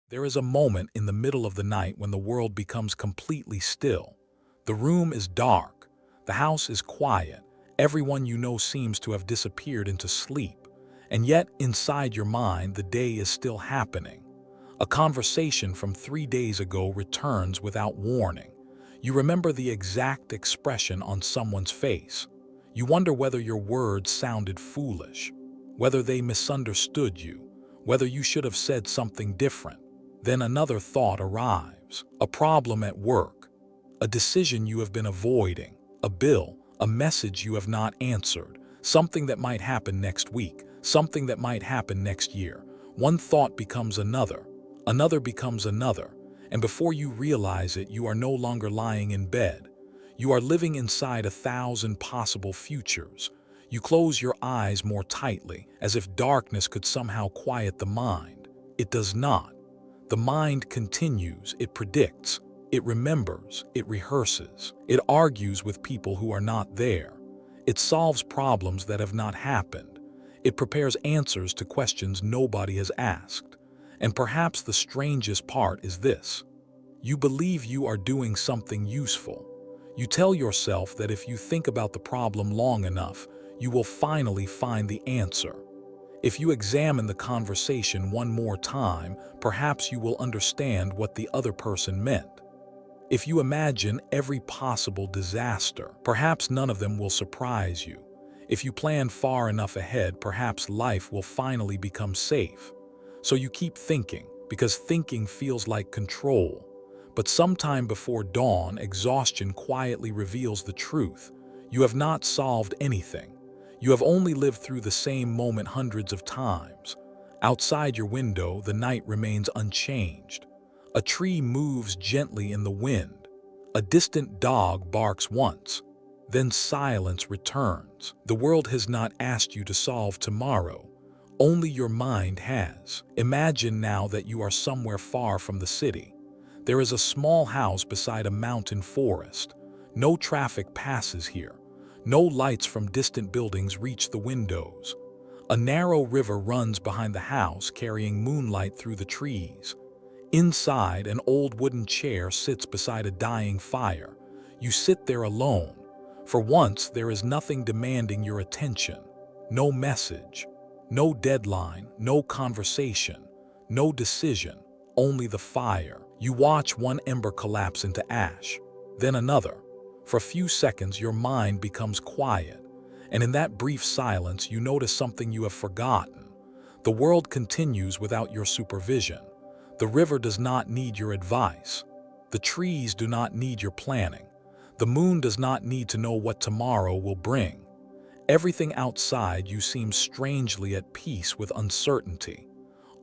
There is a moment in the middle of the night when the world becomes completely still. The room is dark, the house is quiet, everyone you know seems to have disappeared into sleep, and yet inside your mind the day is still happening. A conversation from 3 days ago returns without warning. You remember the exact expression on someone's face. You wonder whether your words sounded foolish, whether they misunderstood you, whether you should have said something different. Then another thought arrives, a problem at work, a decision you have been avoiding, a bill, a message you have not answered, something that might happen next week, something that might happen next year. One thought becomes another, another becomes another, and before you realize it, you are no longer lying in bed. You are living inside 1,000 possible futures. You close your eyes more tightly, as if darkness could somehow quiet the mind. It does not. The mind continues, it predicts, it remembers, it rehearses, it argues with people who are not there. It solves problems that have not happened. It prepares answers to questions nobody has asked. And perhaps the strangest part is this. You believe you are doing something useful. You tell yourself that if you think about the problem long enough, you will finally find the answer. If you examine the conversation one more time, perhaps you will understand what the other person meant. If you imagine every possible disaster, perhaps none of them will surprise you. If you plan far enough ahead, perhaps life will finally become safe. So you keep thinking, because thinking feels like control. But sometime before dawn, exhaustion quietly reveals the truth. You have not solved anything. You have only lived through the same moment hundreds of times. Outside your window, the night remains unchanged. A tree moves gently in the wind. A distant dog barks once. Then silence returns. The world has not asked you to solve tomorrow. Only your mind has. Imagine now that you are somewhere far from the city. There is a small house beside a mountain forest. No traffic passes here. No lights from distant buildings reach the windows. A narrow river runs behind the house, carrying moonlight through the trees. Inside, an old wooden chair sits beside a dying fire. You sit there alone. For once, there is nothing demanding your attention. No message, no deadline, no conversation, no decision, only the fire. You watch one ember collapse into ash, then another. For a few seconds, your mind becomes quiet, and in that brief silence, you notice something you have forgotten. The world continues without your supervision. The river does not need your advice. The trees do not need your planning. The moon does not need to know what tomorrow will bring. Everything outside you seems strangely at peace with uncertainty.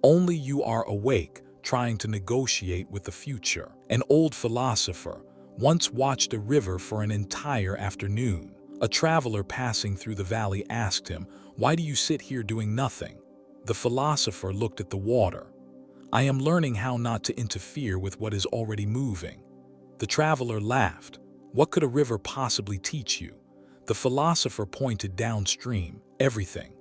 Only you are awake, trying to negotiate with the future. An old philosopher once watched a river for an entire afternoon. A traveler passing through the valley asked him, "Why do you sit here doing nothing?" The philosopher looked at the water. "I am learning how not to interfere with what is already moving." The traveler laughed. "What could a river possibly teach you?" The philosopher pointed downstream. "Everything."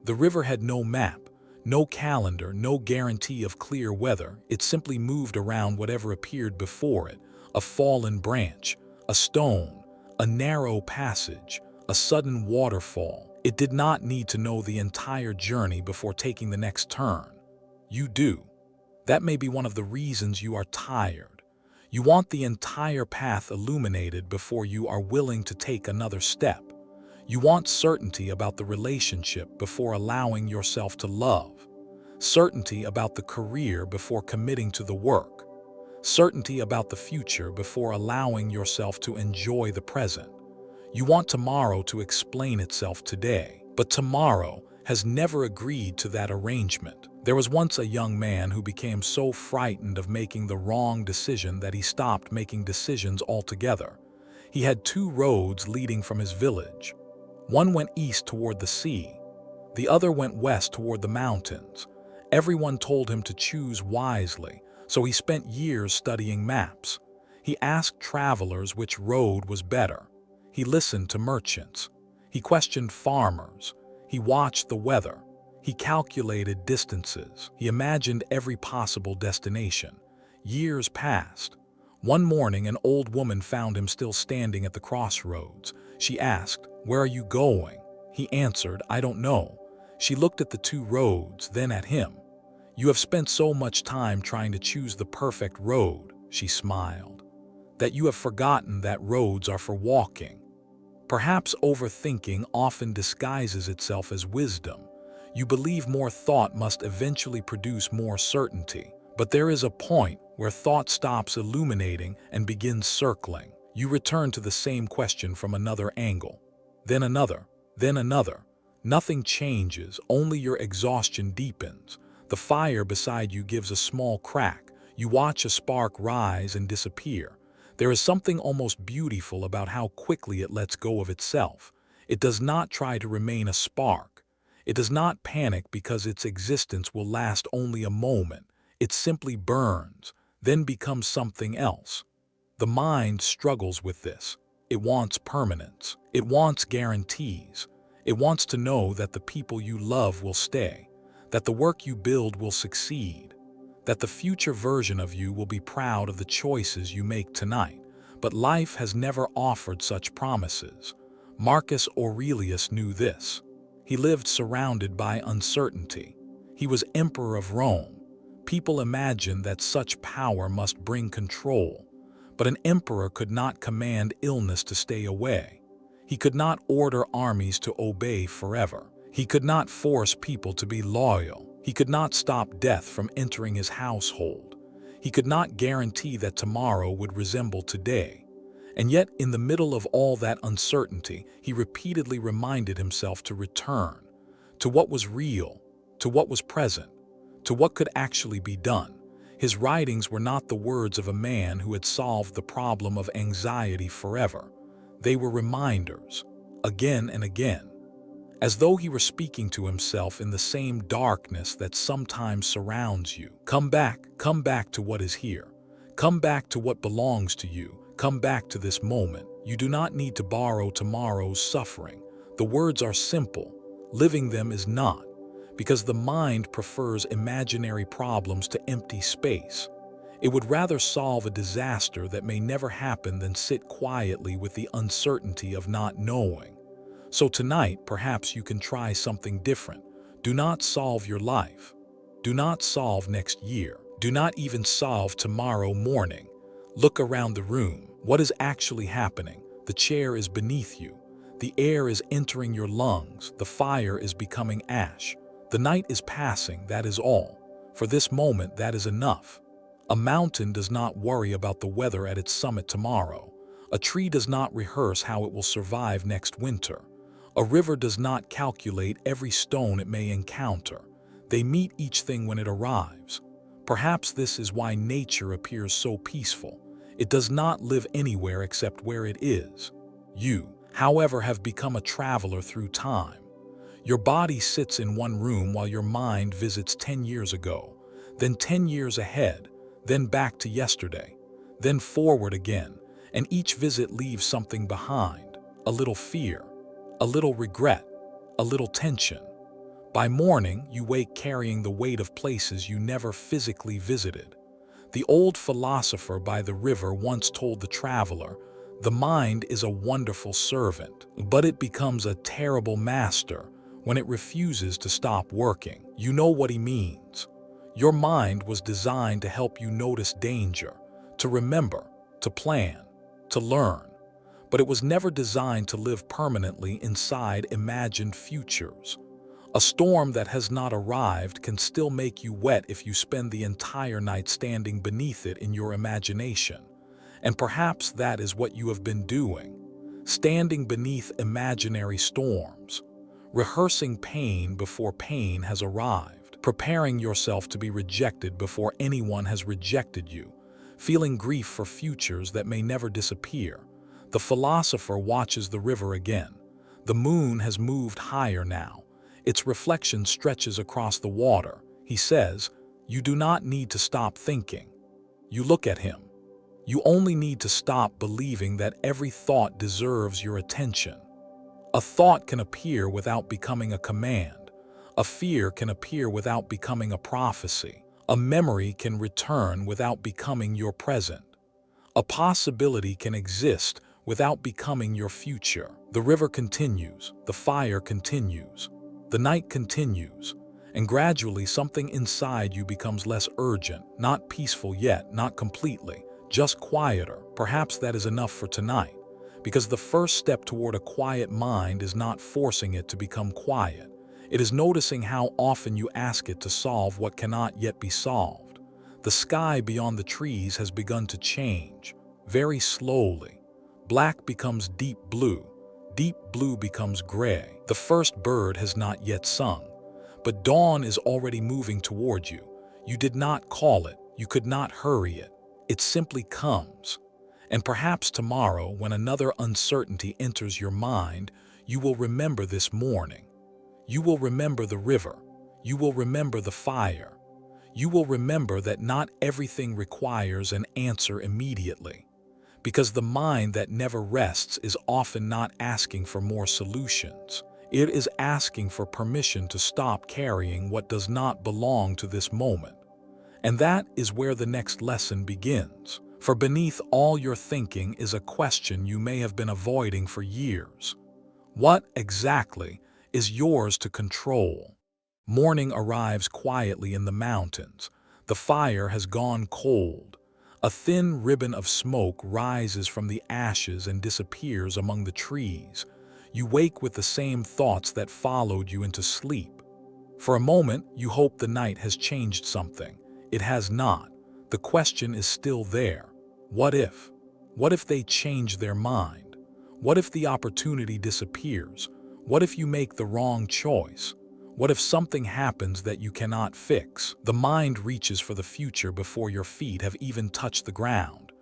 The river had no map, no calendar, no guarantee of clear weather. It simply moved around whatever appeared before it. A fallen branch, a stone, a narrow passage, a sudden waterfall. It did not need to know the entire journey before taking the next turn. You do. That may be one of the reasons you are tired. You want the entire path illuminated before you are willing to take another step. You want certainty about the relationship before allowing yourself to love. Certainty about the career before committing to the work. Certainty about the future before allowing yourself to enjoy the present. You want tomorrow to explain itself today, but tomorrow has never agreed to that arrangement. There was once a young man who became so frightened of making the wrong decision that he stopped making decisions altogether. He had 2 roads leading from his village. One went east toward the sea. The other went west toward the mountains. Everyone told him to choose wisely, so he spent years studying maps. He asked travelers which road was better. He listened to merchants. He questioned farmers. He watched the weather. He calculated distances. He imagined every possible destination. Years passed. One morning, an old woman found him still standing at the crossroads. She asked, "Where are you going?" He answered, "I don't know." She looked at the two roads, then at him. "You have spent so much time trying to choose the perfect road," she smiled, "that you have forgotten that roads are for walking." Perhaps overthinking often disguises itself as wisdom. You believe more thought must eventually produce more certainty. But there is a point where thought stops illuminating and begins circling. You return to the same question from another angle, then another, then another. Nothing changes, only your exhaustion deepens. The fire beside you gives a small crack. You watch a spark rise and disappear. There is something almost beautiful about how quickly it lets go of itself. It does not try to remain a spark. It does not panic because its existence will last only a moment. It simply burns, then becomes something else. The mind struggles with this. It wants permanence. It wants guarantees. It wants to know that the people you love will stay, that the work you build will succeed, that the future version of you will be proud of the choices you make tonight. But life has never offered such promises. Marcus Aurelius knew this. He lived surrounded by uncertainty. He was emperor of Rome. People imagined that such power must bring control, but an emperor could not command illness to stay away. He could not order armies to obey forever. He could not force people to be loyal. He could not stop death from entering his household. He could not guarantee that tomorrow would resemble today. And yet, in the middle of all that uncertainty, he repeatedly reminded himself to return to what was real, to what was present, to what could actually be done. His writings were not the words of a man who had solved the problem of anxiety forever. They were reminders, again and again, as though he were speaking to himself in the same darkness that sometimes surrounds you. Come back to what is here. Come back to what belongs to you. Come back to this moment. You do not need to borrow tomorrow's suffering. The words are simple. Living them is not, because the mind prefers imaginary problems to empty space. It would rather solve a disaster that may never happen than sit quietly with the uncertainty of not knowing. So tonight, perhaps you can try something different. Do not solve your life. Do not solve next year. Do not even solve tomorrow morning. Look around the room. What is actually happening? The chair is beneath you. The air is entering your lungs. The fire is becoming ash. The night is passing, that is all. For this moment, that is enough. A mountain does not worry about the weather at its summit tomorrow. A tree does not rehearse how it will survive next winter. A river does not calculate every stone it may encounter. They meet each thing when it arrives. Perhaps this is why nature appears so peaceful. It does not live anywhere except where it is. You, however, have become a traveler through time. Your body sits in one room while your mind visits 10 years ago, then 10 years ahead, then back to yesterday, then forward again, and each visit leaves something behind, a little fear, a little regret, a little tension. By morning, you wake carrying the weight of places you never physically visited. The old philosopher by the river once told the traveler, "The mind is a wonderful servant, but it becomes a terrible master when it refuses to stop working." You know what he means. Your mind was designed to help you notice danger, to remember, to plan, to learn. But it was never designed to live permanently inside imagined futures. A storm that has not arrived can still make you wet if you spend the entire night standing beneath it in your imagination. And perhaps that is what you have been doing, standing beneath imaginary storms, rehearsing pain before pain has arrived, preparing yourself to be rejected before anyone has rejected you, feeling grief for futures that may never disappear. The philosopher watches the river again. The moon has moved higher now. Its reflection stretches across the water. He says, "You do not need to stop thinking." You look at him. You only need to stop believing that every thought deserves your attention. A thought can appear without becoming a command. A fear can appear without becoming a prophecy. A memory can return without becoming your present. A possibility can exist without becoming your future. The river continues, the fire continues, the night continues, and gradually something inside you becomes less urgent, not peaceful yet, not completely, just quieter. Perhaps that is enough for tonight, because the first step toward a quiet mind is not forcing it to become quiet. It is noticing how often you ask it to solve what cannot yet be solved. The sky beyond the trees has begun to change, very slowly. Black becomes deep blue becomes gray. The first bird has not yet sung, but dawn is already moving toward you. You did not call it, you could not hurry it. It simply comes. And perhaps tomorrow, when another uncertainty enters your mind, you will remember this morning. You will remember the river. You will remember the fire. You will remember that not everything requires an answer immediately, because the mind that never rests is often not asking for more solutions. It is asking for permission to stop carrying what does not belong to this moment. And that is where the next lesson begins. For beneath all your thinking is a question you may have been avoiding for years. What exactly is yours to control? Morning arrives quietly in the mountains. The fire has gone cold. A thin ribbon of smoke rises from the ashes and disappears among the trees. You wake with the same thoughts that followed you into sleep. For a moment, you hope the night has changed something. It has not. The question is still there. What if? What if they change their mind? What if the opportunity disappears? What if you make the wrong choice? What if something happens that you cannot fix? The mind reaches for the future before your feet have even touched the ground.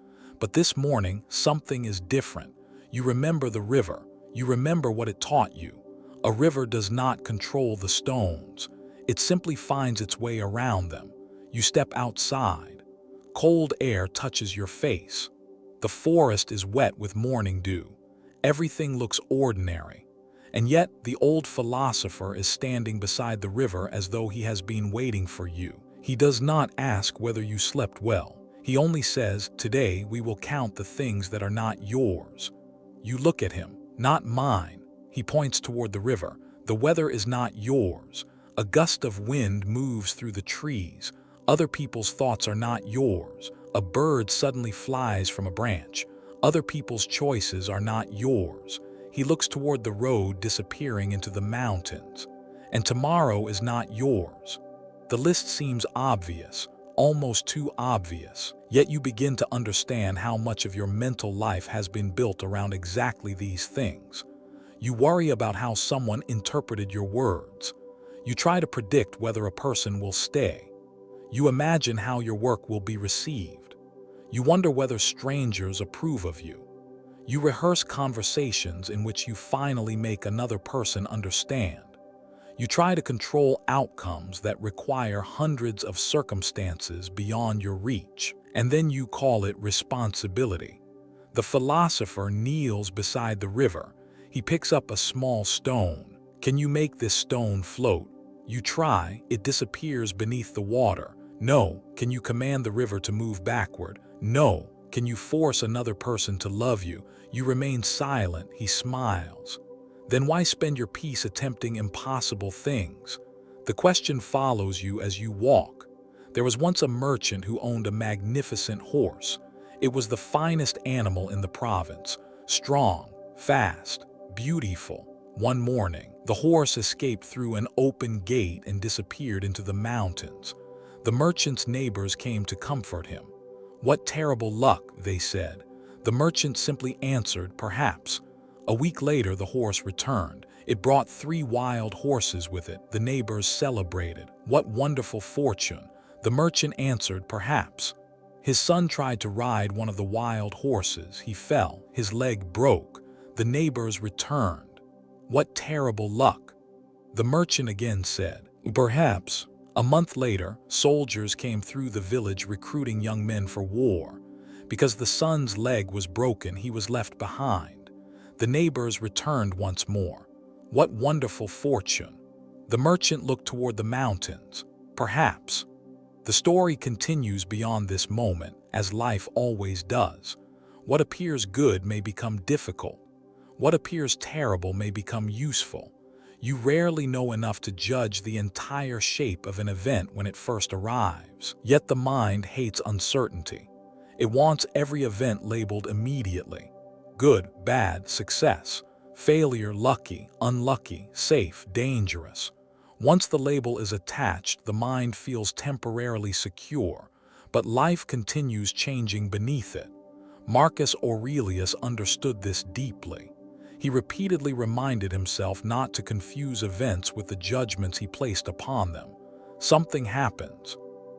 But this morning, something is different. You remember the river. You remember what it taught you. A river does not control the stones. It simply finds its way around them. You step outside. Cold air touches your face. The forest is wet with morning dew. Everything looks ordinary. And yet, the old philosopher is standing beside the river as though he has been waiting for you. He does not ask whether you slept well. He only says, "Today we will count the things that are not yours." You look at him, "Not mine." He points toward the river. "The weather is not yours." A gust of wind moves through the trees. Other people's thoughts are not yours. A bird suddenly flies from a branch. Other people's choices are not yours. He looks toward the road disappearing into the mountains. And tomorrow is not yours. The list seems obvious, almost too obvious. Yet you begin to understand how much of your mental life has been built around exactly these things. You worry about how someone interpreted your words. You try to predict whether a person will stay. You imagine how your work will be received. You wonder whether strangers approve of you. You rehearse conversations in which you finally make another person understand. You try to control outcomes that require hundreds of circumstances beyond your reach, and then you call it responsibility. The philosopher kneels beside the river. He picks up a small stone. Can you make this stone float? You try, it disappears beneath the water. No. Can you command the river to move backward? No. Can you force another person to love you? You remain silent. He smiles. Then why spend your peace attempting impossible things? The question follows you as you walk. There was once a merchant who owned a magnificent horse. It was the finest animal in the province. Strong, fast, beautiful. One morning, the horse escaped through an open gate and disappeared into the mountains. The merchant's neighbors came to comfort him. "What terrible luck," they said. The merchant simply answered, "Perhaps." A week later, the horse returned. It brought 3 wild horses with it. The neighbors celebrated. "What wonderful fortune." The merchant answered, "Perhaps." His son tried to ride one of the wild horses. He fell. His leg broke. The neighbors returned. "What terrible luck." The merchant again said, "Perhaps." A month later, soldiers came through the village recruiting young men for war. Because the son's leg was broken, he was left behind. The neighbors returned once more. "What wonderful fortune." The merchant looked toward the mountains. Perhaps. The story continues beyond this moment, as life always does. What appears good may become difficult. What appears terrible may become useful. You rarely know enough to judge the entire shape of an event when it first arrives. Yet the mind hates uncertainty. It wants every event labeled immediately. Good, bad, success. Failure, lucky, unlucky, safe, dangerous. Once the label is attached, the mind feels temporarily secure, but life continues changing beneath it. Marcus Aurelius understood this deeply. He repeatedly reminded himself not to confuse events with the judgments he placed upon them. Something happens.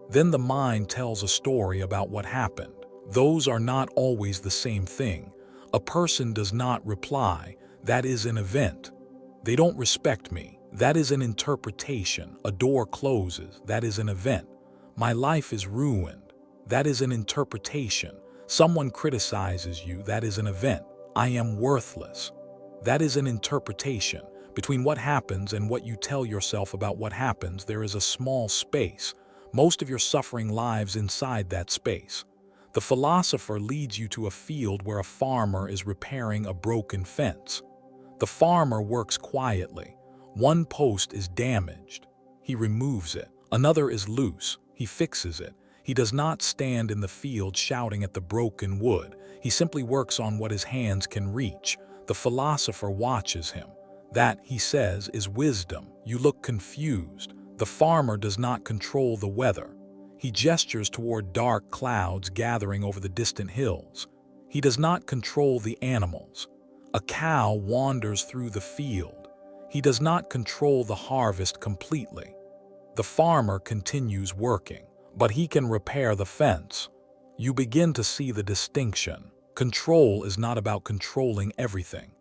Then the mind tells a story about what happened. Those are not always the same thing. A person does not reply, "That is an event." They don't respect me. That is an interpretation. A door closes. That is an event. My life is ruined. That is an interpretation. Someone criticizes you. That is an event. I am worthless. That is an interpretation. Between what happens and what you tell yourself about what happens, there is a small space. Most of your suffering lives inside that space. The philosopher leads you to a field where a farmer is repairing a broken fence. The farmer works quietly. One post is damaged. He removes it. Another is loose. He fixes it. He does not stand in the field shouting at the broken wood. He simply works on what his hands can reach. The philosopher watches him. That, he says, is wisdom. You look confused. The farmer does not control the weather. He gestures toward dark clouds gathering over the distant hills. He does not control the animals. A cow wanders through the field. He does not control the harvest completely. The farmer continues working, but he can repair the fence. You begin to see the distinction. Control is not about controlling everything.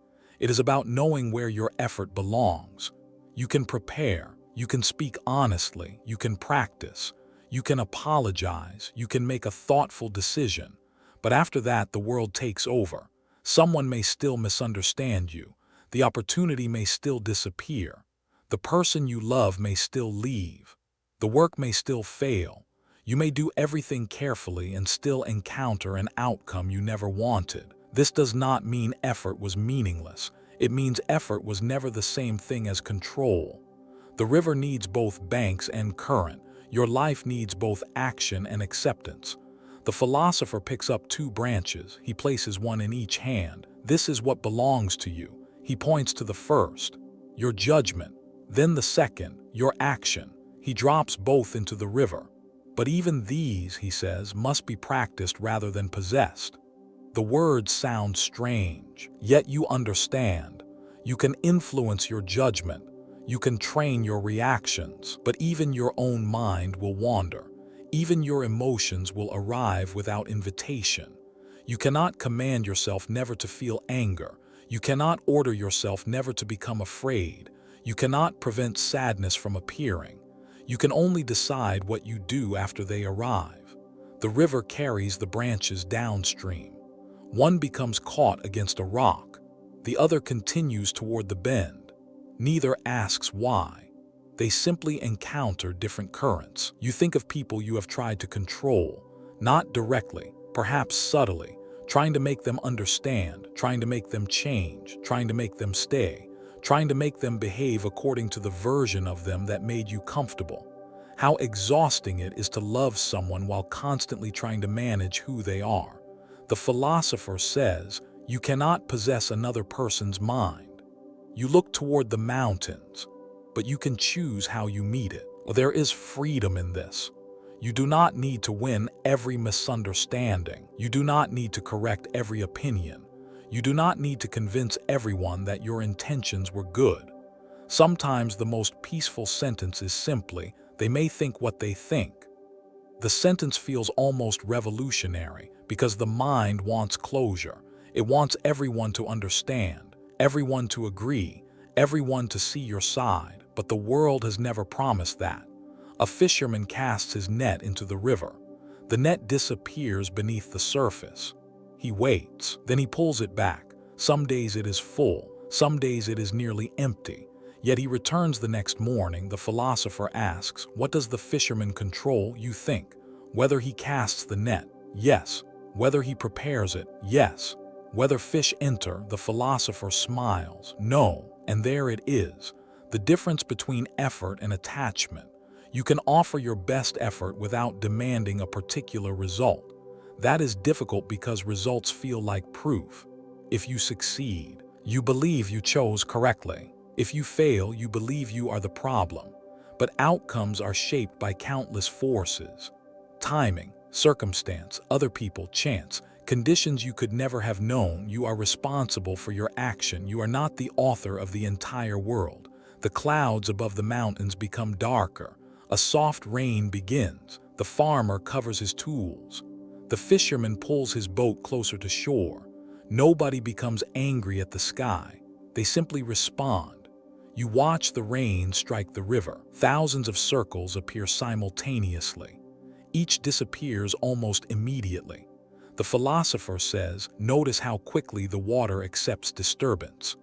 It is about knowing where your effort belongs. You can prepare, you can speak honestly, you can practice, you can apologize, you can make a thoughtful decision. But after that, the world takes over. Someone may still misunderstand you. The opportunity may still disappear. The person you love may still leave. The work may still fail. You may do everything carefully and still encounter an outcome you never wanted. This does not mean effort was meaningless. It means effort was never the same thing as control. The river needs both banks and current. Your life needs both action and acceptance. The philosopher picks up two branches. He places one in each hand. This is what belongs to you. He points to the first, your judgment, then the second, your action. He drops both into the river. But even these, he says, must be practiced rather than possessed. The words sound strange, yet you understand. You can influence your judgment. You can train your reactions, but even your own mind will wander. Even your emotions will arrive without invitation. You cannot command yourself never to feel anger. You cannot order yourself never to become afraid. You cannot prevent sadness from appearing. You can only decide what you do after they arrive. The river carries the branches downstream. One becomes caught against a rock. The other continues toward the bend. Neither asks why. They simply encounter different currents. You think of people you have tried to control, not directly, perhaps subtly, trying to make them understand, trying to make them change, trying to make them stay, trying to make them behave according to the version of them that made you comfortable. How exhausting it is to love someone while constantly trying to manage who they are. The philosopher says, you cannot possess another person's mind. You look toward the mountains, but you can choose how you meet it. There is freedom in this. You do not need to win every misunderstanding. You do not need to correct every opinion. You do not need to convince everyone that your intentions were good. Sometimes the most peaceful sentence is simply, they may think what they think. The sentence feels almost revolutionary because the mind wants closure. It wants everyone to understand, everyone to agree, everyone to see your side, but the world has never promised that. A fisherman casts his net into the river. The net disappears beneath the surface. He waits, then he pulls it back. Some days it is full, some days it is nearly empty. Yet he returns the next morning. The philosopher asks, what does the fisherman control, you think? Whether he casts the net? Yes. Whether he prepares it? Yes. Whether fish enter? The philosopher smiles. No. And there it is. The difference between effort and attachment. You can offer your best effort without demanding a particular result. That is difficult because results feel like proof. If you succeed, you believe you chose correctly. If you fail, you believe you are the problem. But outcomes are shaped by countless forces. Timing, circumstance, other people, chance, conditions you could never have known. You are responsible for your action. You are not the author of the entire world. The clouds above the mountains become darker. A soft rain begins. The farmer covers his tools. The fisherman pulls his boat closer to shore. Nobody becomes angry at the sky. They simply respond. You watch the rain strike the river. Thousands of circles appear simultaneously. Each disappears almost immediately. The philosopher says, notice how quickly the water accepts disturbance.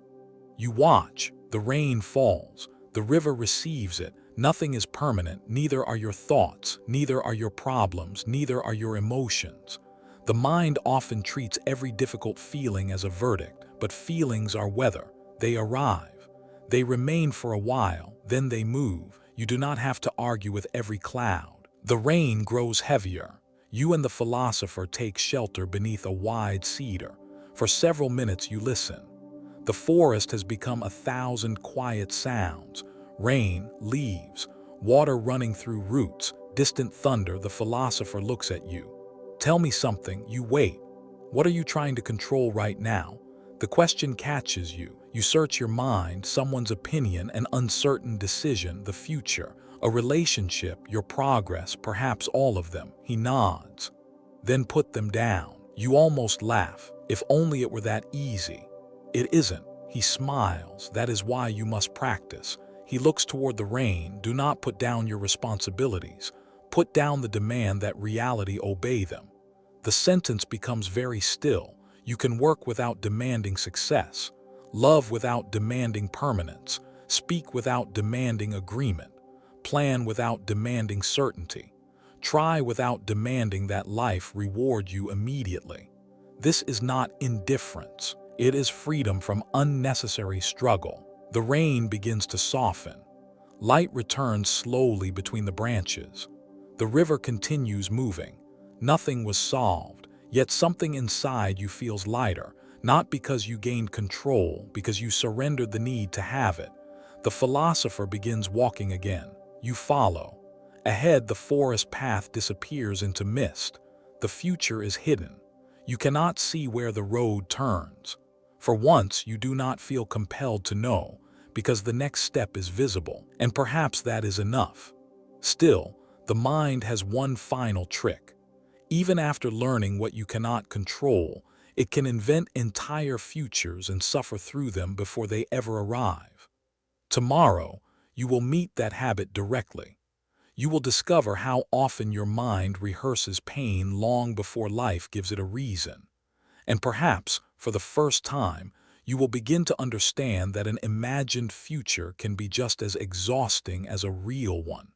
You watch. The rain falls. The river receives it. Nothing is permanent. Neither are your thoughts. Neither are your problems. Neither are your emotions. The mind often treats every difficult feeling as a verdict, but feelings are weather. They arrive. They remain for a while, then they move. You do not have to argue with every cloud. The rain grows heavier. You and the philosopher take shelter beneath a wide cedar. For several minutes you listen. The forest has become 1,000 quiet sounds. Rain, leaves, water running through roots, distant thunder. The philosopher looks at you. Tell me something. You wait. What are you trying to control right now? The question catches you. You search your mind, someone's opinion, an uncertain decision, the future, a relationship, your progress, perhaps all of them. He nods. Then put them down. You almost laugh. If only it were that easy. It isn't. He smiles. That is why you must practice. He looks toward the rain. Do not put down your responsibilities. Put down the demand that reality obey them. The sentence becomes very still. You can work without demanding success. Love without demanding permanence. Speak without demanding agreement. Plan without demanding certainty. Try without demanding that life reward you immediately. This is not indifference. It is freedom from unnecessary struggle. The rain begins to soften. Light returns slowly between the branches. The river continues moving. Nothing was solved, yet something inside you feels lighter, not because you gained control, because you surrendered the need to have it. The philosopher begins walking again. You follow. Ahead, the forest path disappears into mist. The future is hidden. You cannot see where the road turns. For once, you do not feel compelled to know, because the next step is visible, and perhaps that is enough. Still, the mind has one final trick. Even after learning what you cannot control, it can invent entire futures and suffer through them before they ever arrive. Tomorrow, you will meet that habit directly. You will discover how often your mind rehearses pain long before life gives it a reason. And perhaps, for the first time, you will begin to understand that an imagined future can be just as exhausting as a real one.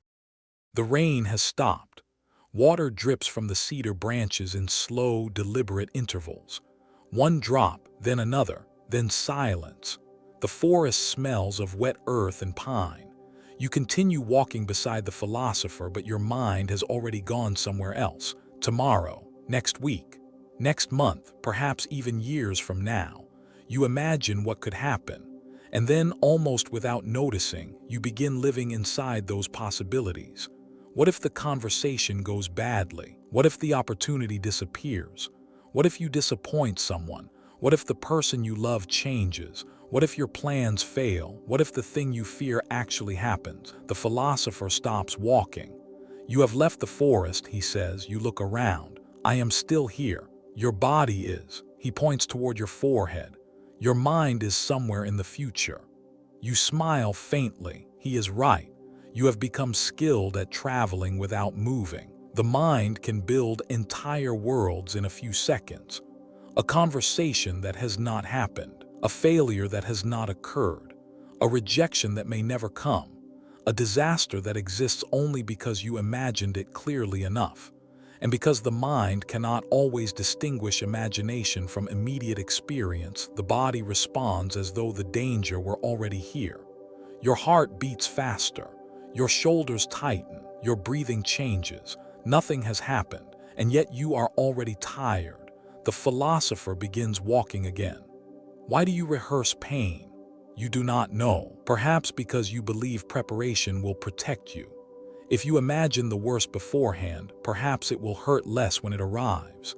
The rain has stopped. Water drips from the cedar branches in slow, deliberate intervals. One drop, then another, then silence. The forest smells of wet earth and pine. You continue walking beside the philosopher, but your mind has already gone somewhere else. Tomorrow, next week, next month, perhaps even years from now. You imagine what could happen, and then, almost without noticing, you begin living inside those possibilities. What if the conversation goes badly? What if the opportunity disappears? What if you disappoint someone? What if the person you love changes? What if your plans fail? What if the thing you fear actually happens? The philosopher stops walking. You have left the forest, he says. You look around. I am still here. Your body is. He points toward your forehead. Your mind is somewhere in the future. You smile faintly. He is right. You have become skilled at traveling without moving. The mind can build entire worlds in a few seconds. A conversation that has not happened. A failure that has not occurred. a rejection that may never come, a disaster that exists only because you imagined it clearly enough. And because the mind cannot always distinguish imagination from immediate experience, the body responds as though the danger were already here. Your heart beats faster, your shoulders tighten, your breathing changes. Nothing has happened, and yet you are already tired. The philosopher begins walking again. Why do you rehearse pain? You do not know. Perhaps because you believe preparation will protect you. If you imagine the worst beforehand, perhaps it will hurt less when it arrives.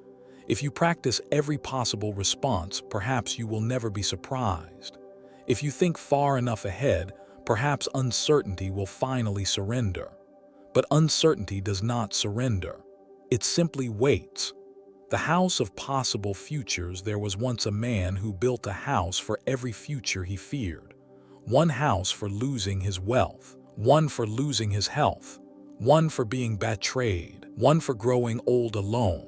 If you practice every possible response, perhaps you will never be surprised. If you think far enough ahead, perhaps uncertainty will finally surrender. But uncertainty does not surrender. It simply waits. The house of possible futures. There was once a man who built a house for every future he feared. One house for losing his wealth, one for losing his health, one for being betrayed, one for growing old alone,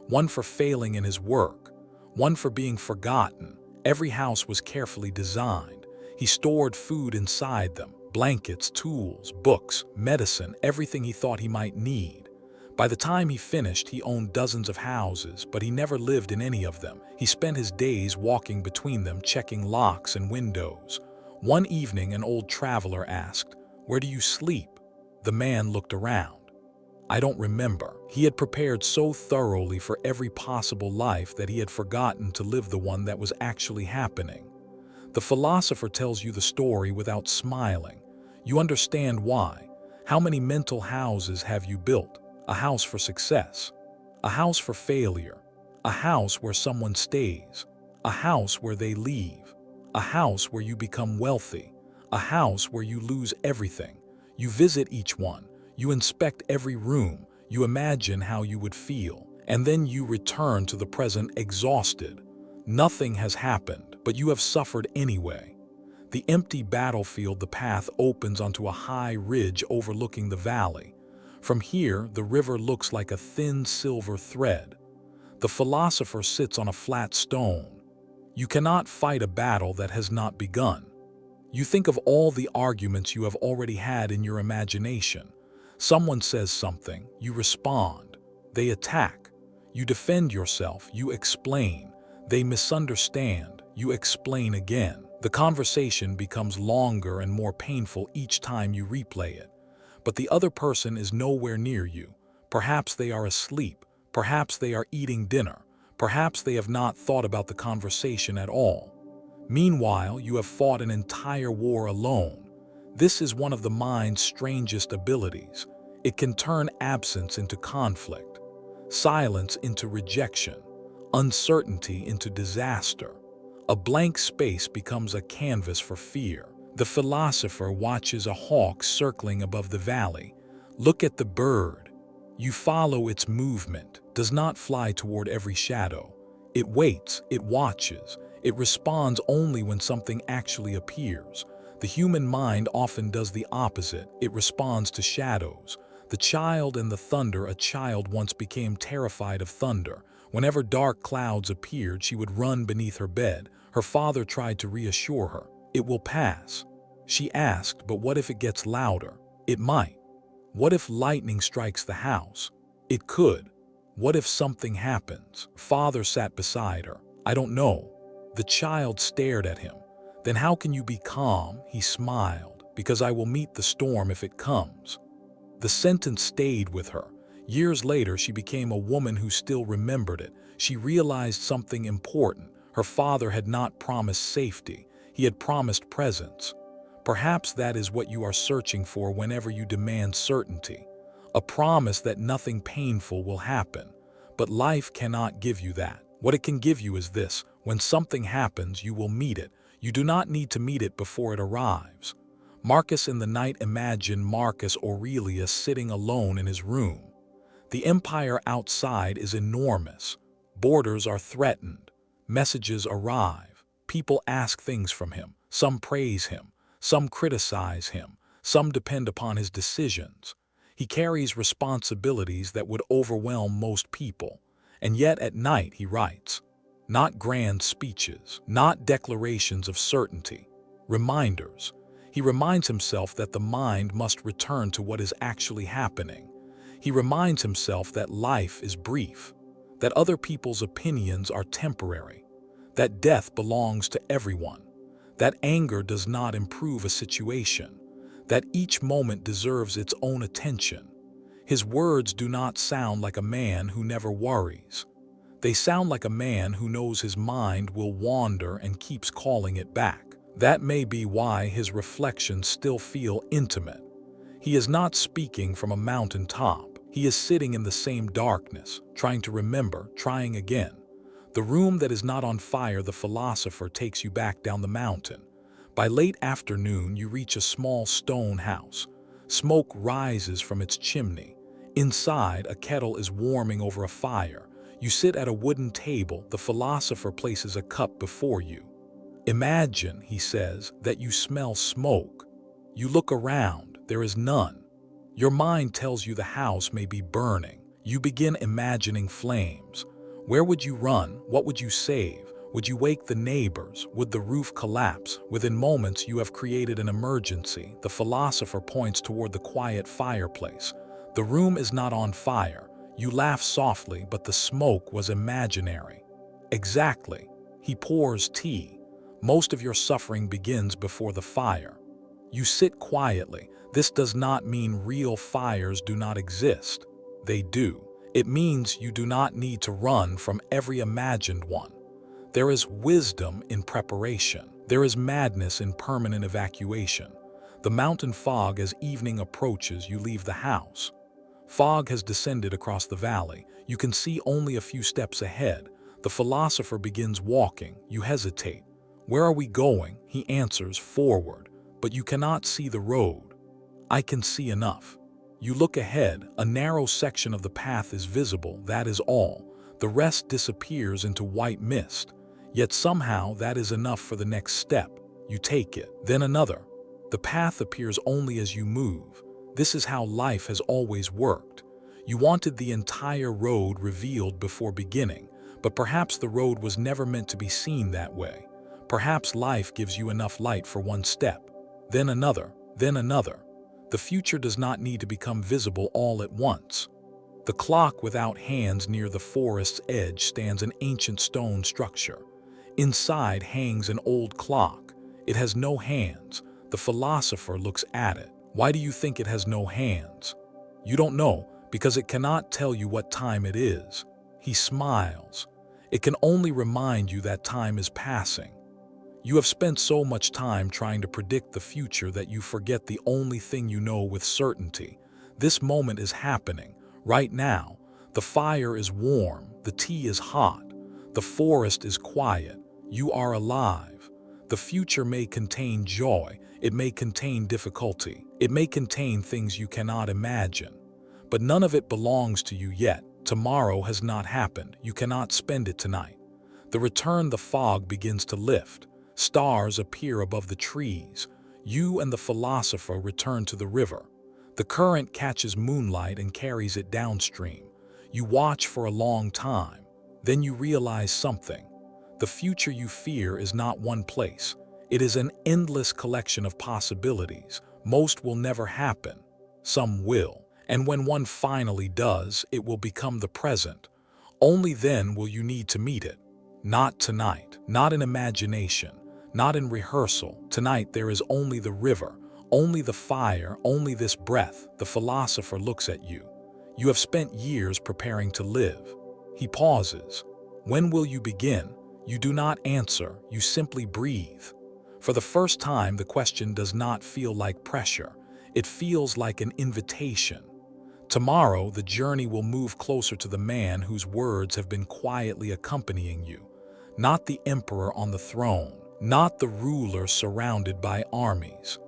one for failing in his work, one for being forgotten. Every house was carefully designed. He stored food inside them, blankets, tools, books, medicine, everything he thought he might need. By the time he finished, he owned dozens of houses, but he never lived in any of them. He spent his days walking between them, checking locks and windows. One evening, an old traveler asked, "Where do you sleep?" The man looked around. "I don't remember." He had prepared so thoroughly for every possible life that he had forgotten to live the one that was actually happening. The philosopher tells you the story without smiling. You understand why. How many mental houses have you built? A house for success, a house for failure, a house where someone stays, a house where they leave, a house where you become wealthy, a house where you lose everything. You visit each one, you inspect every room, you imagine how you would feel, and then you return to the present exhausted. Nothing has happened, but you have suffered anyway. The empty battlefield, the path opens onto a high ridge overlooking the valley. From here, the river looks like a thin silver thread. The philosopher sits on a flat stone. You cannot fight a battle that has not begun. You think of all the arguments you have already had in your imagination. Someone says something, you respond. They attack. You defend yourself, you explain. They misunderstand, you explain again. The conversation becomes longer and more painful each time you replay it. But the other person is nowhere near you. Perhaps they are asleep. Perhaps they are eating dinner. Perhaps they have not thought about the conversation at all. Meanwhile, you have fought an entire war alone. This is one of the mind's strangest abilities. It can turn absence into conflict, silence into rejection, uncertainty into disaster. A blank space becomes a canvas for fear. The philosopher watches a hawk circling above the valley. Look at the bird. You follow its movement, does not fly toward every shadow. It waits, it watches, it responds only when something actually appears. The human mind often does the opposite. It responds to shadows. The child and the thunder. A child once became terrified of thunder. Whenever dark clouds appeared, she would run beneath her bed. Her father tried to reassure her. "It will pass." She asked, "But what if it gets louder?" "It might." "What if lightning strikes the house?" "It could." "What if something happens?" Father sat beside her. "I don't know." The child stared at him. "Then how can you be calm?" He smiled. "Because I will meet the storm if it comes." The sentence stayed with her. Years later, she became a woman who still remembered it. She realized something important. Her father had not promised safety. He had promised presence. Perhaps that is what you are searching for whenever you demand certainty. A promise that nothing painful will happen. But life cannot give you that. What it can give you is this: when something happens, you will meet it. You do not need to meet it before it arrives. Marcus in the night. Imagine Marcus Aurelius sitting alone in his room. The empire outside is enormous. Borders are threatened. Messages arrive. People ask things from him. Some praise him. Some criticize him. Some depend upon his decisions. He carries responsibilities that would overwhelm most people. And yet at night he writes. Not grand speeches, not declarations of certainty. Reminders. He reminds himself that the mind must return to what is actually happening. He reminds himself that life is brief, that other people's opinions are temporary, that death belongs to everyone, that anger does not improve a situation, that each moment deserves its own attention. His words do not sound like a man who never worries. They sound like a man who knows his mind will wander and keeps calling it back. That may be why his reflections still feel intimate. He is not speaking from a mountaintop. He is sitting in the same darkness, trying to remember, trying again. The room that is not on fire, the philosopher takes you back down the mountain. By late afternoon, you reach a small stone house. Smoke rises from its chimney. Inside, a kettle is warming over a fire. You sit at a wooden table. The philosopher places a cup before you. Imagine, he says, that you smell smoke. You look around. There is none. Your mind tells you the house may be burning. You begin imagining flames. Where would you run? What would you save? Would you wake the neighbors? Would the roof collapse? Within moments, you have created an emergency. The philosopher points toward the quiet fireplace. The room is not on fire. You laugh softly, but the smoke was imaginary. Exactly. He pours tea. Most of your suffering begins before the fire. You sit quietly. This does not mean real fires do not exist. They do. It means you do not need to run from every imagined one. There is wisdom in preparation. There is madness in permanent evacuation. The mountain fog, as evening approaches, you leave the house. Fog has descended across the valley. You can see only a few steps ahead. The philosopher begins walking. You hesitate. Where are we going? He answers, forward. But you cannot see the road. I can see enough. You look ahead. A narrow section of the path is visible. That is all. The rest disappears into white mist. Yet somehow that is enough for the next step. You take it. Then another. The path appears only as you move. This is how life has always worked. You wanted the entire road revealed before beginning, but perhaps the road was never meant to be seen that way. Perhaps life gives you enough light for one step, then another, then another. The future does not need to become visible all at once. The clock without hands near the forest's edge stands an ancient stone structure. Inside hangs an old clock. It has no hands. The philosopher looks at it. Why do you think it has no hands? You don't know, because it cannot tell you what time it is. He smiles. It can only remind you that time is passing. You have spent so much time trying to predict the future that you forget the only thing you know with certainty. This moment is happening, right now. The fire is warm, the tea is hot, the forest is quiet, you are alive. The future may contain joy, it may contain difficulty, it may contain things you cannot imagine. But none of it belongs to you yet. Tomorrow has not happened, you cannot spend it tonight. The fog begins to lift. Stars appear above the trees. You and the philosopher return to the river. The current catches moonlight and carries it downstream. You watch for a long time. Then you realize something. The future you fear is not one place. It is an endless collection of possibilities. Most will never happen. Some will. And when one finally does, it will become the present. Only then will you need to meet it. Not tonight, not in imagination, not in rehearsal. Tonight there is only the river, only the fire, only this breath. The philosopher looks at you. You have spent years preparing to live. He pauses. When will you begin? You do not answer, you simply breathe. For the first time, the question does not feel like pressure. It feels like an invitation. Tomorrow, the journey will move closer to the man whose words have been quietly accompanying you. Not the emperor on the throne, not the ruler surrounded by armies,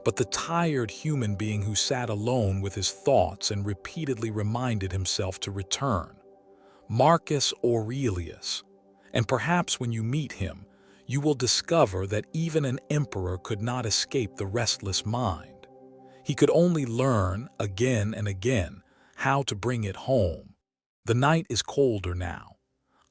but the tired human being who sat alone with his thoughts and repeatedly reminded himself to return. Marcus Aurelius. And perhaps when you meet him, you will discover that even an emperor could not escape the restless mind. He could only learn, again and again, how to bring it home. The night is colder now.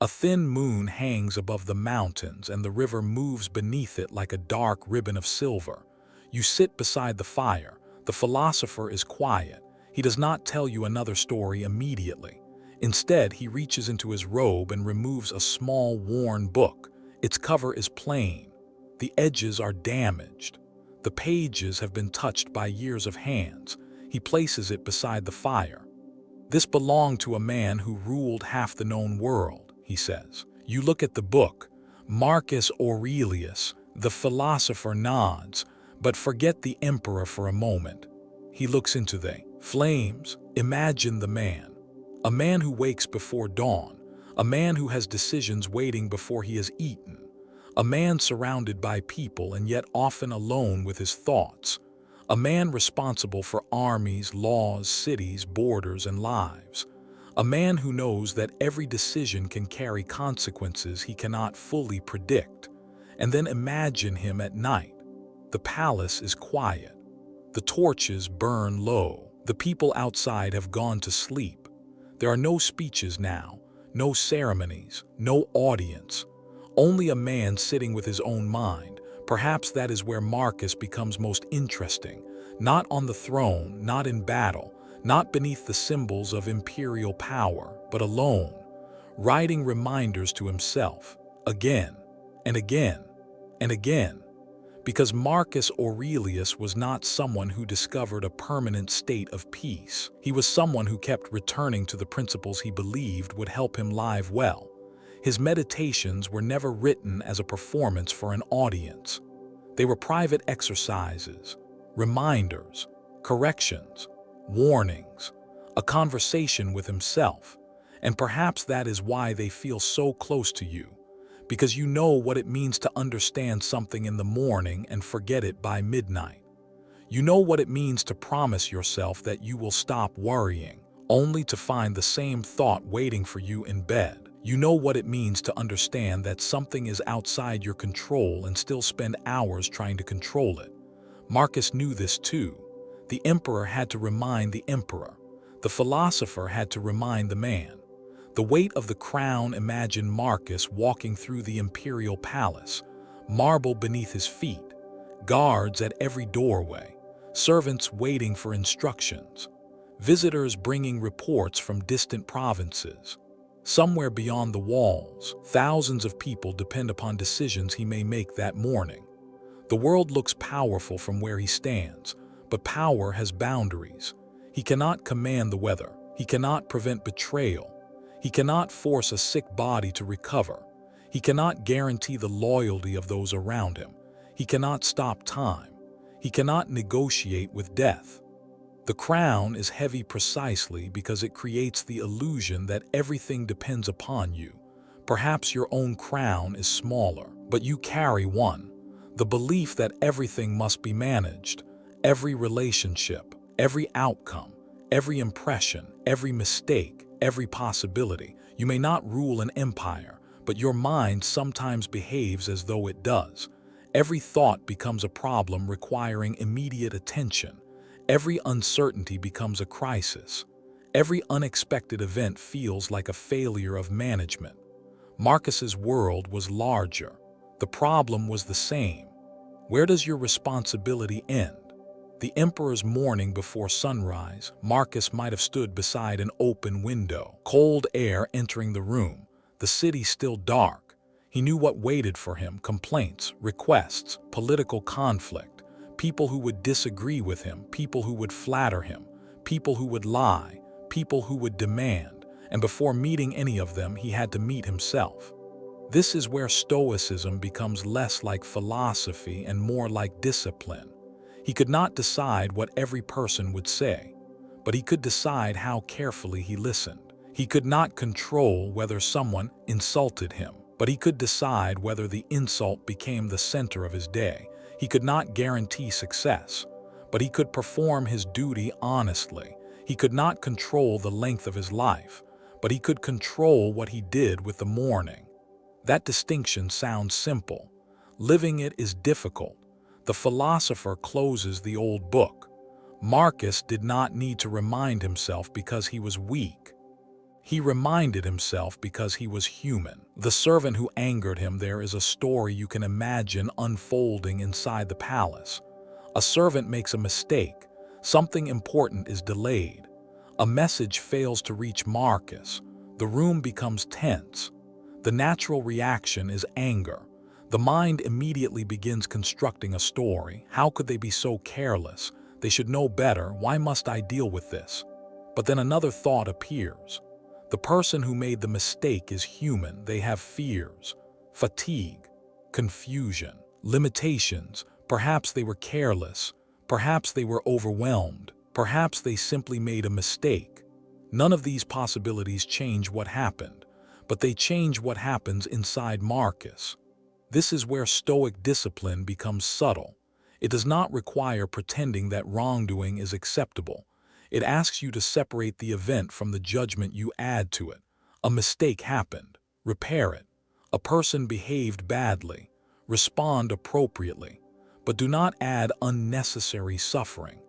A thin moon hangs above the mountains and the river moves beneath it like a dark ribbon of silver. You sit beside the fire. The philosopher is quiet. He does not tell you another story immediately. Instead, he reaches into his robe and removes a small, worn book. Its cover is plain. The edges are damaged. The pages have been touched by years of hands. He places it beside the fire. This belonged to a man who ruled half the known world, he says. You look at the book. Marcus Aurelius, the philosopher, nods, but forget the emperor for a moment. He looks into the flames. Imagine the man. A man who wakes before dawn. A man who has decisions waiting before he has eaten. A man surrounded by people and yet often alone with his thoughts. A man responsible for armies, laws, cities, borders, and lives. A man who knows that every decision can carry consequences he cannot fully predict. And then imagine him at night. The palace is quiet. The torches burn low. The people outside have gone to sleep. There are no speeches now, no ceremonies, no audience. Only a man sitting with his own mind. Perhaps that is where Marcus becomes most interesting. Not on the throne, not in battle, not beneath the symbols of imperial power, but alone, writing reminders to himself, again, and again, and again. Because Marcus Aurelius was not someone who discovered a permanent state of peace. He was someone who kept returning to the principles he believed would help him live well. His meditations were never written as a performance for an audience. They were private exercises, reminders, corrections, warnings, a conversation with himself. And perhaps that is why they feel so close to you. Because you know what it means to understand something in the morning and forget it by midnight. You know what it means to promise yourself that you will stop worrying, only to find the same thought waiting for you in bed. You know what it means to understand that something is outside your control and still spend hours trying to control it. Marcus knew this too. The emperor had to remind the emperor. The philosopher had to remind the man. The weight of the crown. Imagine Marcus walking through the imperial palace, marble beneath his feet, guards at every doorway, servants waiting for instructions, visitors bringing reports from distant provinces. Somewhere beyond the walls, thousands of people depend upon decisions he may make that morning. The world looks powerful from where he stands, but power has boundaries. He cannot command the weather. He cannot prevent betrayal. He cannot force a sick body to recover. He cannot guarantee the loyalty of those around him. He cannot stop time. He cannot negotiate with death. The crown is heavy precisely because it creates the illusion that everything depends upon you. Perhaps your own crown is smaller, but you carry one. The belief that everything must be managed, every relationship, every outcome, every impression, every mistake, every possibility. You may not rule an empire, but your mind sometimes behaves as though it does. Every thought becomes a problem requiring immediate attention. Every uncertainty becomes a crisis. Every unexpected event feels like a failure of management. Marcus's world was larger. The problem was the same. Where does your responsibility end? The emperor's morning before sunrise, Marcus might have stood beside an open window, cold air entering the room, the city still dark. He knew what waited for him: complaints, requests, political conflict, people who would disagree with him, people who would flatter him, people who would lie, people who would demand, and before meeting any of them, he had to meet himself. This is where Stoicism becomes less like philosophy and more like discipline. He could not decide what every person would say, but he could decide how carefully he listened. He could not control whether someone insulted him, but he could decide whether the insult became the center of his day. He could not guarantee success, but he could perform his duty honestly. He could not control the length of his life, but he could control what he did with the morning. That distinction sounds simple. Living it is difficult. The philosopher closes the old book. Marcus did not need to remind himself because he was weak. He reminded himself because he was human. The servant who angered him. There is a story you can imagine unfolding inside the palace. A servant makes a mistake. Something important is delayed. A message fails to reach Marcus. The room becomes tense. The natural reaction is anger. The mind immediately begins constructing a story. How could they be so careless? They should know better. Why must I deal with this? But then another thought appears. The person who made the mistake is human. They have fears, fatigue, confusion, limitations. Perhaps they were careless. Perhaps they were overwhelmed. Perhaps they simply made a mistake. None of these possibilities change what happened, but they change what happens inside Marcus. This is where Stoic discipline becomes subtle. It does not require pretending that wrongdoing is acceptable. It asks you to separate the event from the judgment you add to it. A mistake happened. Repair it. A person behaved badly. Respond appropriately. But do not add unnecessary suffering.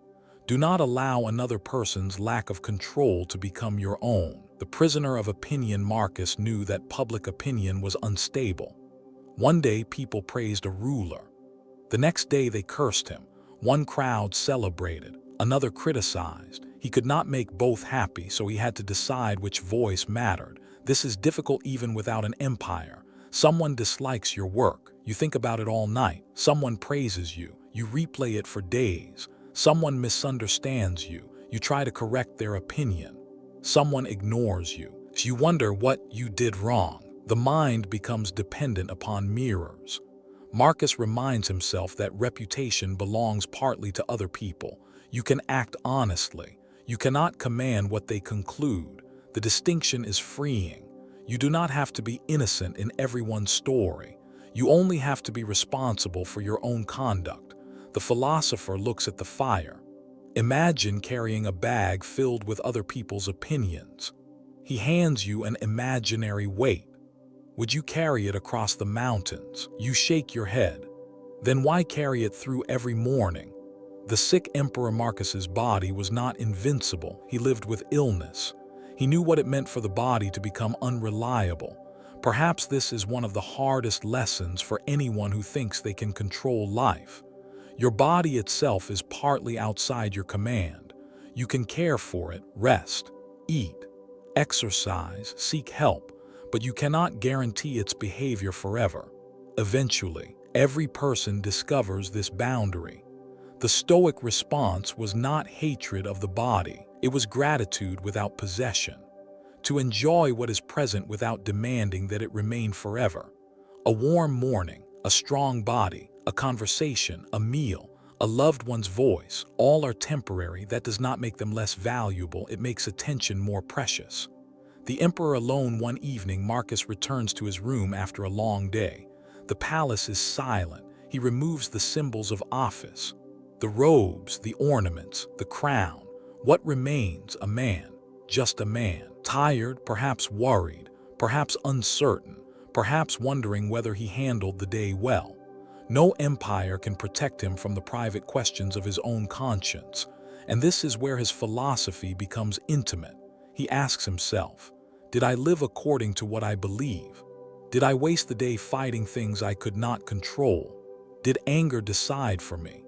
Do not allow another person's lack of control to become your own. The prisoner of opinion Marcus knew that public opinion was unstable. One day people praised a ruler. The next day they cursed him. One crowd celebrated, another criticized. He could not make both happy, so he had to decide which voice mattered. This is difficult even without an empire. Someone dislikes your work. You think about it all night. Someone praises you. You replay it for days. Someone misunderstands you. You try to correct their opinion. Someone ignores you. You wonder what you did wrong. The mind becomes dependent upon mirrors. Marcus reminds himself that reputation belongs partly to other people. You can act honestly. You cannot command what they conclude. The distinction is freeing. You do not have to be innocent in everyone's story. You only have to be responsible for your own conduct. The philosopher looks at the fire. Imagine carrying a bag filled with other people's opinions. He hands you an imaginary weight. Would you carry it across the mountains? You shake your head. Then why carry it through every morning? The sick Emperor Marcus's body was not invincible. He lived with illness. He knew what it meant for the body to become unreliable. Perhaps this is one of the hardest lessons for anyone who thinks they can control life. Your body itself is partly outside your command. You can care for it, rest, eat, exercise, seek help, but you cannot guarantee its behavior forever. Eventually, every person discovers this boundary. The Stoic response was not hatred of the body. It was gratitude without possession. To enjoy what is present without demanding that it remain forever. A warm morning, a strong body, a conversation, a meal, a loved one's voice, all are temporary. That does not make them less valuable. It makes attention more precious. The emperor alone one evening, Marcus returns to his room after a long day. The palace is silent. He removes the symbols of office. The robes, the ornaments, the crown. What remains? A man. Just a man. Tired, perhaps worried, perhaps uncertain, perhaps wondering whether he handled the day well. No empire can protect him from the private questions of his own conscience. And this is where his philosophy becomes intimate. He asks himself, did I live according to what I believe? Did I waste the day fighting things I could not control? Did anger decide for me?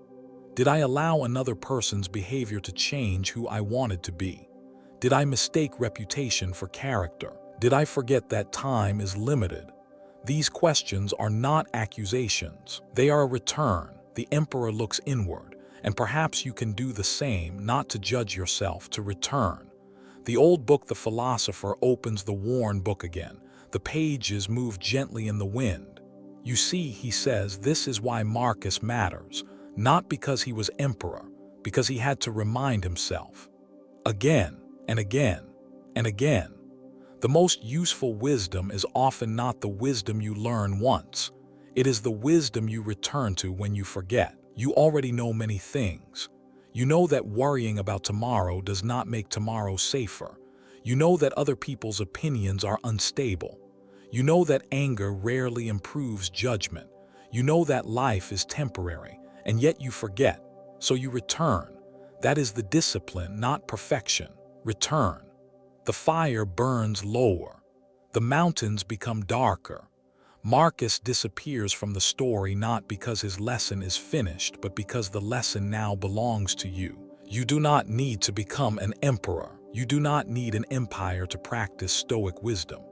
Did I allow another person's behavior to change who I wanted to be? Did I mistake reputation for character? Did I forget that time is limited? These questions are not accusations. They are a return. The emperor looks inward, and perhaps you can do the same, not to judge yourself, to return. The old book, the philosopher, opens the worn book again. The pages move gently in the wind. You see, he says, this is why Marcus matters, not because he was emperor, because he had to remind himself. Again and again and again. The most useful wisdom is often not the wisdom you learn once. It is the wisdom you return to when you forget. You already know many things. You know that worrying about tomorrow does not make tomorrow safer. You know that other people's opinions are unstable. You know that anger rarely improves judgment. You know that life is temporary, and yet you forget. So you return. That is the discipline, not perfection. Return. The fire burns lower. The mountains become darker. Marcus disappears from the story not because his lesson is finished, but because the lesson now belongs to you. You do not need to become an emperor. You do not need an empire to practice Stoic wisdom.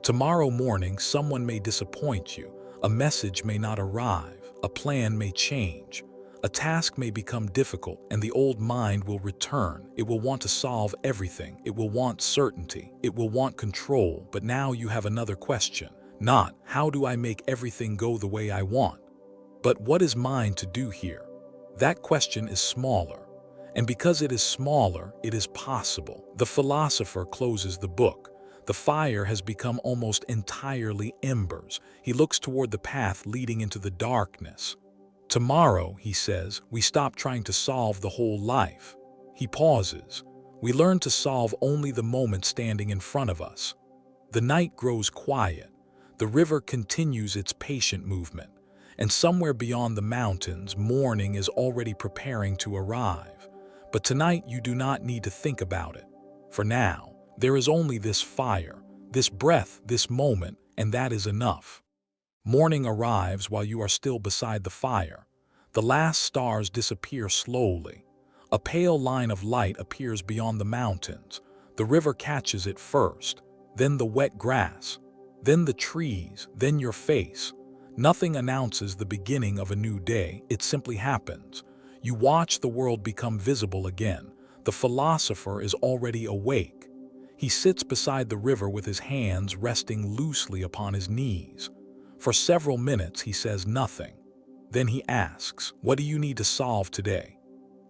Tomorrow morning, someone may disappoint you. A message may not arrive. A plan may change. A task may become difficult, and the old mind will return. It will want to solve everything. It will want certainty. It will want control. But now you have another question. Not, how do I make everything go the way I want? But what is mine to do here? That question is smaller. And because it is smaller, it is possible. The philosopher closes the book. The fire has become almost entirely embers. He looks toward the path leading into the darkness. Tomorrow, he says, we stop trying to solve the whole life. He pauses. We learn to solve only the moment standing in front of us. The night grows quiet. The river continues its patient movement. And somewhere beyond the mountains, morning is already preparing to arrive. But tonight you do not need to think about it. For now, there is only this fire, this breath, this moment, and that is enough. Morning arrives while you are still beside the fire. The last stars disappear slowly. A pale line of light appears beyond the mountains. The river catches it first, then the wet grass, then the trees, then your face. Nothing announces the beginning of a new day. It simply happens. You watch the world become visible again. The philosopher is already awake. He sits beside the river with his hands resting loosely upon his knees. For several minutes he says nothing. Then he asks, "What do you need to solve today?"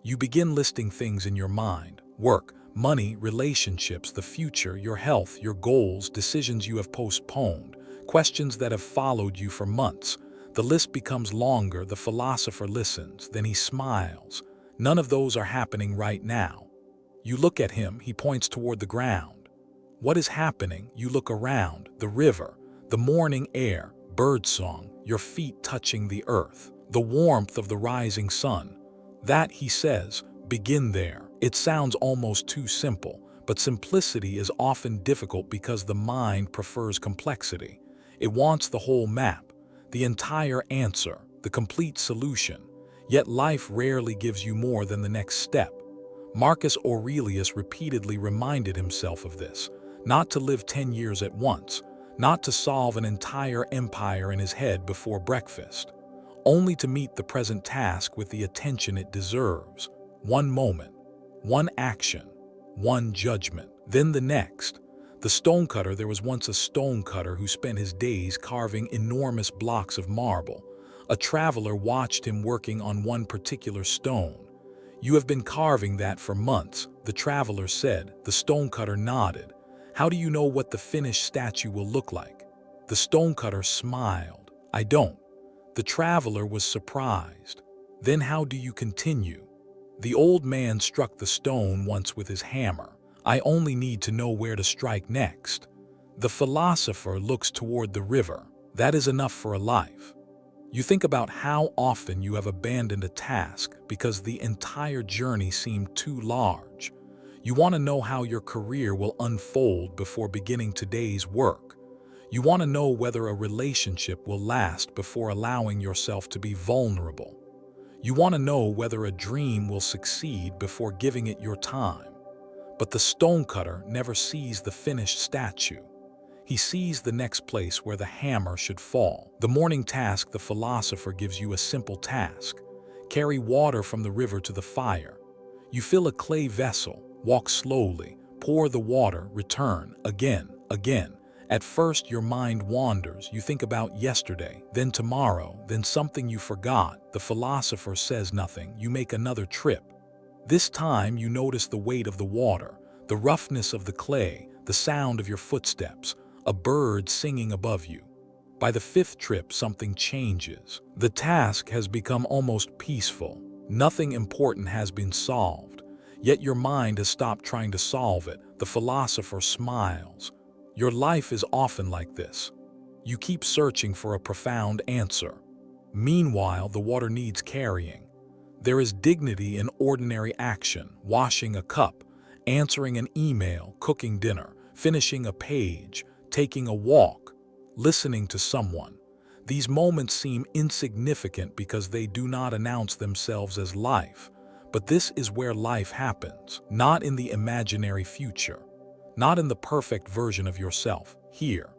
You begin listing things in your mind: work, money, relationships, the future, your health, your goals, decisions you have postponed, questions that have followed you for months. The list becomes longer. The philosopher listens. Then he smiles. None of those are happening right now. You look at him. He points toward the ground. What is happening? You look around. The river, the morning air, birdsong, your feet touching the earth, the warmth of the rising sun. That, he says, begin there. It sounds almost too simple, but simplicity is often difficult because the mind prefers complexity. It wants the whole map, the entire answer, the complete solution. Yet life rarely gives you more than the next step. Marcus Aurelius repeatedly reminded himself of this: not to live 10 years at once, not to solve an entire empire in his head before breakfast, only to meet the present task with the attention it deserves. One moment, one action, one judgment, then the next. The stonecutter. There was once a stonecutter who spent his days carving enormous blocks of marble. A traveler watched him working on one particular stone. "You have been carving that for months," the traveler said. The stonecutter nodded. "How do you know what the finished statue will look like?" The stonecutter smiled. "I don't." The traveler was surprised. "Then how do you continue?" The old man struck the stone once with his hammer. "I only need to know where to strike next." The philosopher looks toward the river. That is enough for a life. You think about how often you have abandoned a task because the entire journey seemed too large. You want to know how your career will unfold before beginning today's work. You want to know whether a relationship will last before allowing yourself to be vulnerable. You want to know whether a dream will succeed before giving it your time. But the stonecutter never sees the finished statue. He sees the next place where the hammer should fall. The morning task. The philosopher gives you a simple task. Carry water from the river to the fire. You fill a clay vessel, walk slowly, pour the water, return, again. At first your mind wanders. You think about yesterday, then tomorrow, then something you forgot. The philosopher says nothing. You make another trip. This time you notice the weight of the water, the roughness of the clay, the sound of your footsteps, a bird singing above you. By the fifth trip, something changes. The task has become almost peaceful. Nothing important has been solved. Yet your mind has stopped trying to solve it. The philosopher smiles. Your life is often like this. You keep searching for a profound answer. Meanwhile, the water needs carrying. There is dignity in ordinary action: washing a cup, answering an email, cooking dinner, finishing a page, taking a walk, listening to someone. These moments seem insignificant because they do not announce themselves as life. But this is where life happens, not in the imaginary future, not in the perfect version of yourself. Here,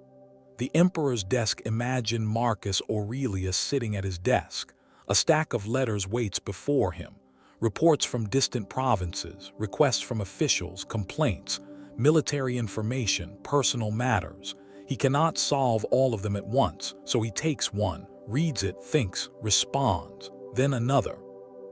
the emperor's desk. Imagine Marcus Aurelius sitting at his desk. A stack of letters waits before him. Reports from distant provinces, requests from officials, complaints, military information, personal matters. He cannot solve all of them at once, so he takes one, reads it, thinks, responds, then another.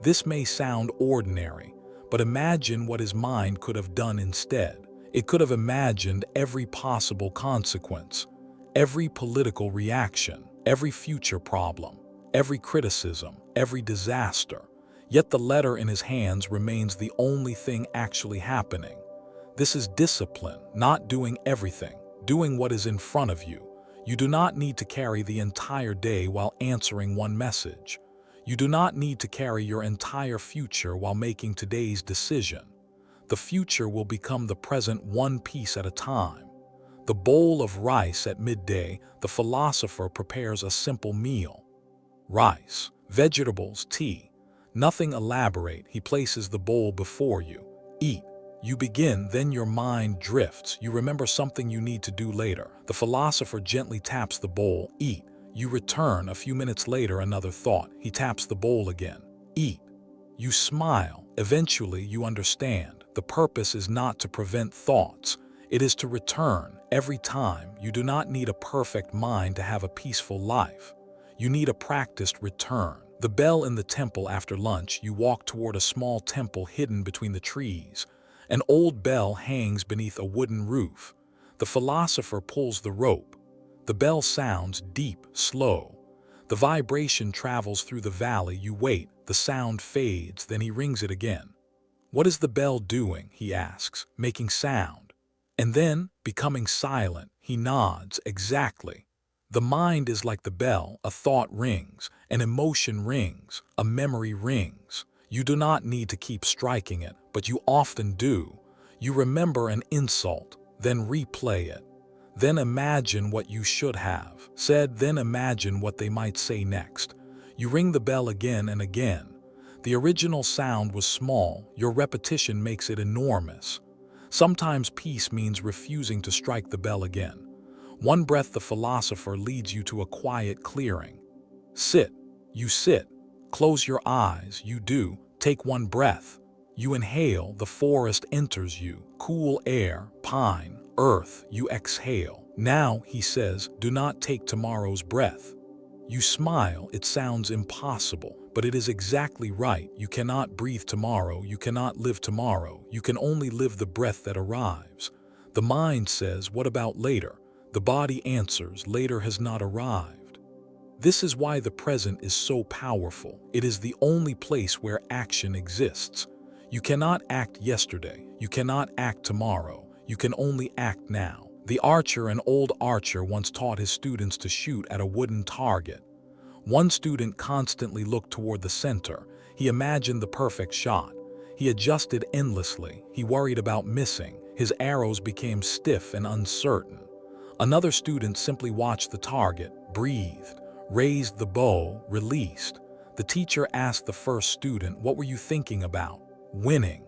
This may sound ordinary, but imagine what his mind could have done instead. It could have imagined every possible consequence, every political reaction, every future problem, every criticism, every disaster. Yet the letter in his hands remains the only thing actually happening. This is discipline, not doing everything, doing what is in front of you. You do not need to carry the entire day while answering one message. You do not need to carry your entire future while making today's decision. The future will become the present one piece at a time. The bowl of rice at midday, the philosopher prepares a simple meal. Rice, vegetables, tea. Nothing elaborate. He places the bowl before you. Eat. You begin, then your mind drifts. You remember something you need to do later. The philosopher gently taps the bowl. Eat. You return. A few minutes later, another thought. He taps the bowl again. Eat. You smile. Eventually, you understand. The purpose is not to prevent thoughts. It is to return. Every time, you do not need a perfect mind to have a peaceful life. You need a practiced return. The bell in the temple after lunch. You walk toward a small temple hidden between the trees. An old bell hangs beneath a wooden roof. The philosopher pulls the rope. The bell sounds deep, slow. The vibration travels through the valley. You wait. The sound fades, then he rings it again. What is the bell doing? He asks. Making sound. And then, becoming silent, he nods. Exactly. The mind is like the bell. A thought rings, an emotion rings, a memory rings. You do not need to keep striking it, but you often do. You remember an insult, then replay it. Then imagine what you should have said, then imagine what they might say next. You ring the bell again and again. The original sound was small, your repetition makes it enormous. Sometimes peace means refusing to strike the bell again. One breath. The philosopher leads you to a quiet clearing. Sit. You sit. Close your eyes. You do. Take one breath. You inhale. The forest enters you. Cool air, pine, earth. You exhale. Now, he says, do not take tomorrow's breath. You smile. It sounds impossible, but it is exactly right. You cannot breathe tomorrow. You cannot live tomorrow. You can only live the breath that arrives. The mind says, what about later? The body answers, later has not arrived. This is why the present is so powerful. It is the only place where action exists. You cannot act yesterday. You cannot act tomorrow. You can only act now. The archer, an old archer, once taught his students to shoot at a wooden target. One student constantly looked toward the center. He imagined the perfect shot. He adjusted endlessly. He worried about missing. His arrows became stiff and uncertain. Another student simply watched the target, breathed, raised the bow, released. The teacher asked the first student, what were you thinking about? Winning.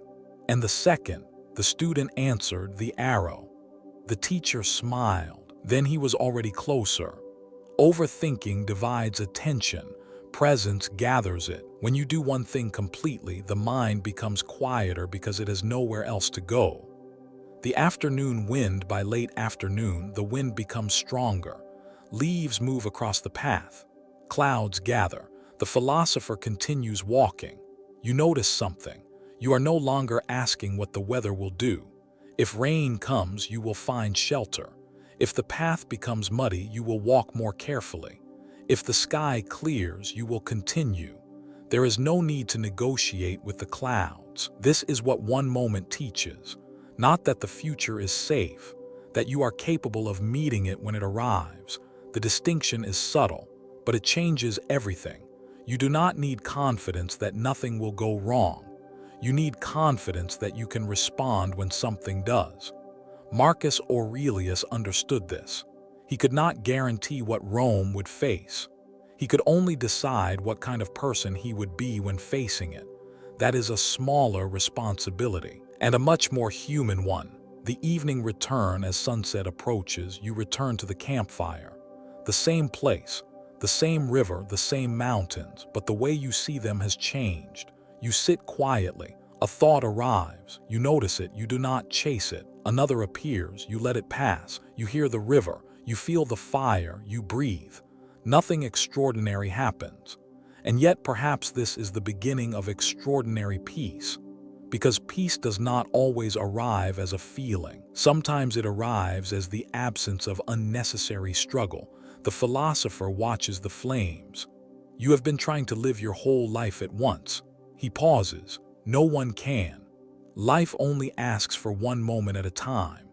And the second, the student answered, the arrow. The teacher smiled. Then he was already closer. Overthinking divides attention. Presence gathers it. When you do one thing completely, the mind becomes quieter because it has nowhere else to go. The afternoon wind. By late afternoon, the wind becomes stronger. Leaves move across the path. Clouds gather. The philosopher continues walking. You notice something. You are no longer asking what the weather will do. If rain comes, you will find shelter. If the path becomes muddy, you will walk more carefully. If the sky clears, you will continue. There is no need to negotiate with the clouds. This is what one moment teaches. Not that the future is safe, that you are capable of meeting it when it arrives. The distinction is subtle, but it changes everything. You do not need confidence that nothing will go wrong. You need confidence that you can respond when something does. Marcus Aurelius understood this. He could not guarantee what Rome would face, He could only decide what kind of person he would be when facing it. That is a smaller responsibility, and a much more human one. The evening return as sunset approaches, you return to the campfire. The same place, the same river, the same mountains, but the way you see them has changed. You sit quietly. A thought arrives. You notice it. You do not chase it. Another appears. You let it pass. You hear the river. You feel the fire. You breathe. Nothing extraordinary happens. And yet perhaps this is the beginning of extraordinary peace. Because peace does not always arrive as a feeling. Sometimes it arrives as the absence of unnecessary struggle. The philosopher watches the flames. You have been trying to live your whole life at once. He pauses. No one can. Life only asks for one moment at a time.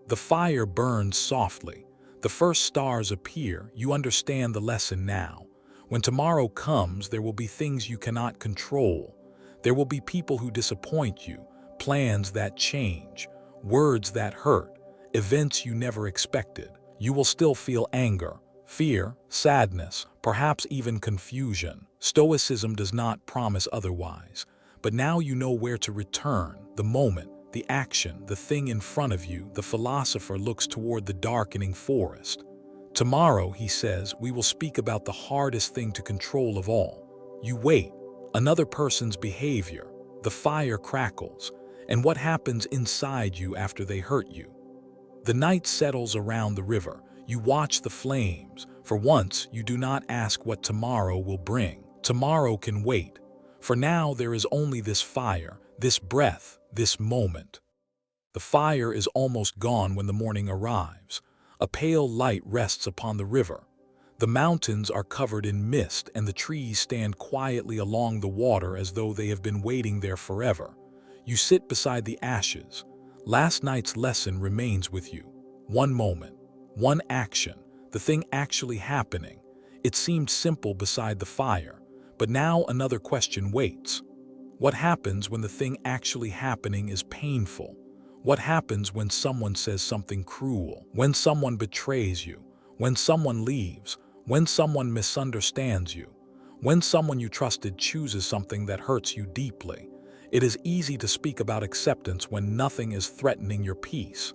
The fire burns softly. The first stars appear. You understand the lesson now. When tomorrow comes, there will be things you cannot control. There will be people who disappoint you, plans that change, words that hurt, events you never expected. You will still feel anger, fear, sadness, perhaps even confusion. Stoicism does not promise otherwise, but now you know where to return. The moment, the action, the thing in front of you. The philosopher looks toward the darkening forest. Tomorrow, he says, we will speak about the hardest thing to control of all. You wait. Another person's behavior. The fire crackles. And what happens inside you after they hurt you? The night settles around the river. You watch the flames. For once, you do not ask what tomorrow will bring. Tomorrow can wait. For now, there is only this fire, this breath, this moment. The fire is almost gone when the morning arrives. A pale light rests upon the river. The mountains are covered in mist, and the trees stand quietly along the water as though they have been waiting there forever. You sit beside the ashes. Last night's lesson remains with you. One moment, one action, the thing actually happening. It seemed simple beside the fire, but now another question waits. What happens when the thing actually happening is painful? What happens when someone says something cruel? When someone betrays you? When someone leaves? When someone misunderstands you? When someone you trusted chooses something that hurts you deeply? It is easy to speak about acceptance when nothing is threatening your peace.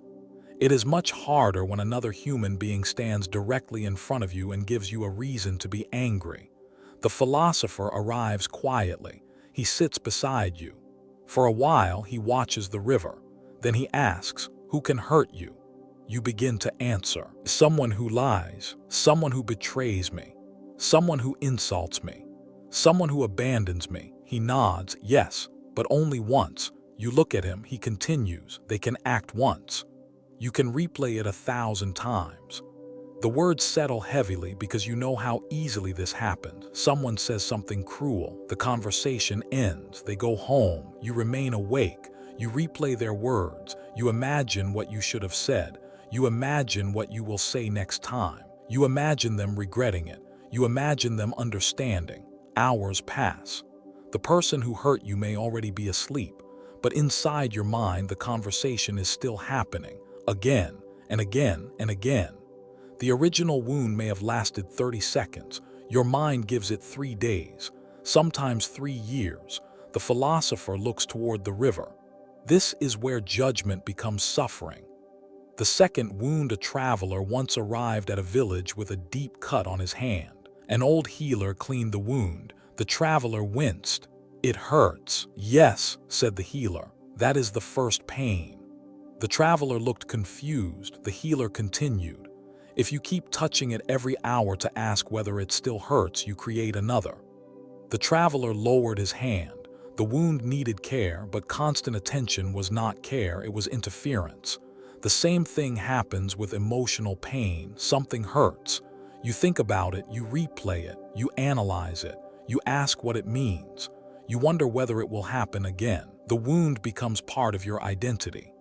It is much harder when another human being stands directly in front of you and gives you a reason to be angry. The philosopher arrives quietly. He sits beside you. For a while, he watches the river. Then he asks, "Who can hurt you?" You begin to answer, "Someone who lies, someone who betrays me, someone who insults me, someone who abandons me." He nods, "Yes, but only once." You look at him, he continues, "They can act once. You can replay it 1,000 times." The words settle heavily because you know how easily this happened. Someone says something cruel. The conversation ends. They go home. You remain awake. You replay their words. You imagine what you should have said. You imagine what you will say next time. You imagine them regretting it. You imagine them understanding. Hours pass. The person who hurt you may already be asleep, but inside your mind the conversation is still happening, again and again and again. The original wound may have lasted 30 seconds. Your mind gives it 3 days, sometimes 3 years. The philosopher looks toward the river. This is where judgment becomes suffering. The second wound. A traveler once arrived at a village with a deep cut on his hand. An old healer cleaned the wound. The traveler winced. "It hurts." "Yes," said the healer. "That is the first pain." The traveler looked confused. The healer continued, "If you keep touching it every hour to ask whether it still hurts, you create another." The traveler lowered his hand. The wound needed care, but constant attention was not care, it was interference. The same thing happens with emotional pain. Something hurts. You think about it, you replay it, you analyze it, you ask what it means. You wonder whether it will happen again. The wound becomes part of your identity.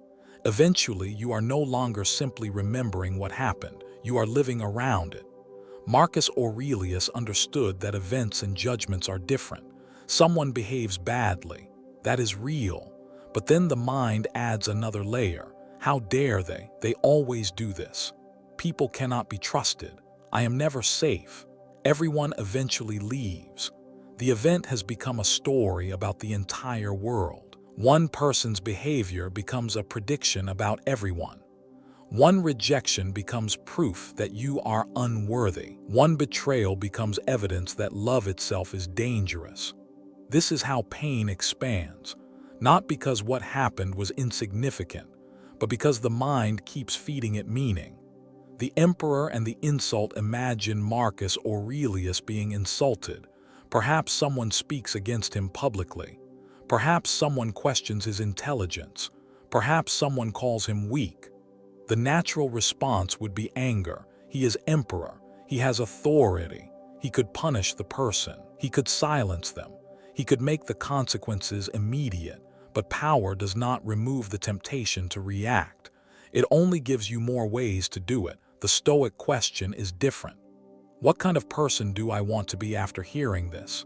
Eventually, you are no longer simply remembering what happened. You are living around it. Marcus Aurelius understood that events and judgments are different. Someone behaves badly. That is real. But then the mind adds another layer. How dare they? They always do this. People cannot be trusted. I am never safe. Everyone eventually leaves. The event has become a story about the entire world. One person's behavior becomes a prediction about everyone. One rejection becomes proof that you are unworthy. One betrayal becomes evidence that love itself is dangerous. This is how pain expands, not because what happened was insignificant, but because the mind keeps feeding it meaning. The emperor and the insult imagine Marcus Aurelius being insulted. Perhaps someone speaks against him publicly. Perhaps someone questions his intelligence. Perhaps someone calls him weak. The natural response would be anger. He is emperor. He has authority. He could punish the person. He could silence them. He could make the consequences immediate. But power does not remove the temptation to react. It only gives you more ways to do it. The Stoic question is different. What kind of person do I want to be after hearing this?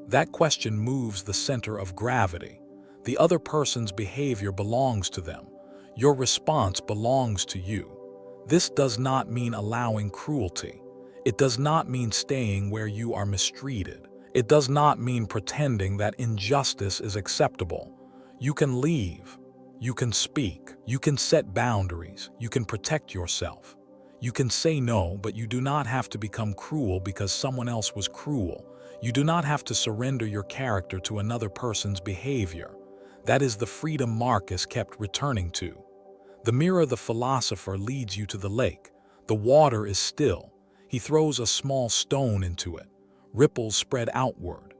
That question moves the center of gravity. The other person's behavior belongs to them. Your response belongs to you. This does not mean allowing cruelty. It does not mean staying where you are mistreated. It does not mean pretending that injustice is acceptable. You can leave. You can speak. You can set boundaries. You can protect yourself. You can say no, but you do not have to become cruel because someone else was cruel. You do not have to surrender your character to another person's behavior. That is the freedom Marcus kept returning to. The mirror the philosopher leads you to the lake. The water is still. He throws a small stone into it. Ripples spread outward.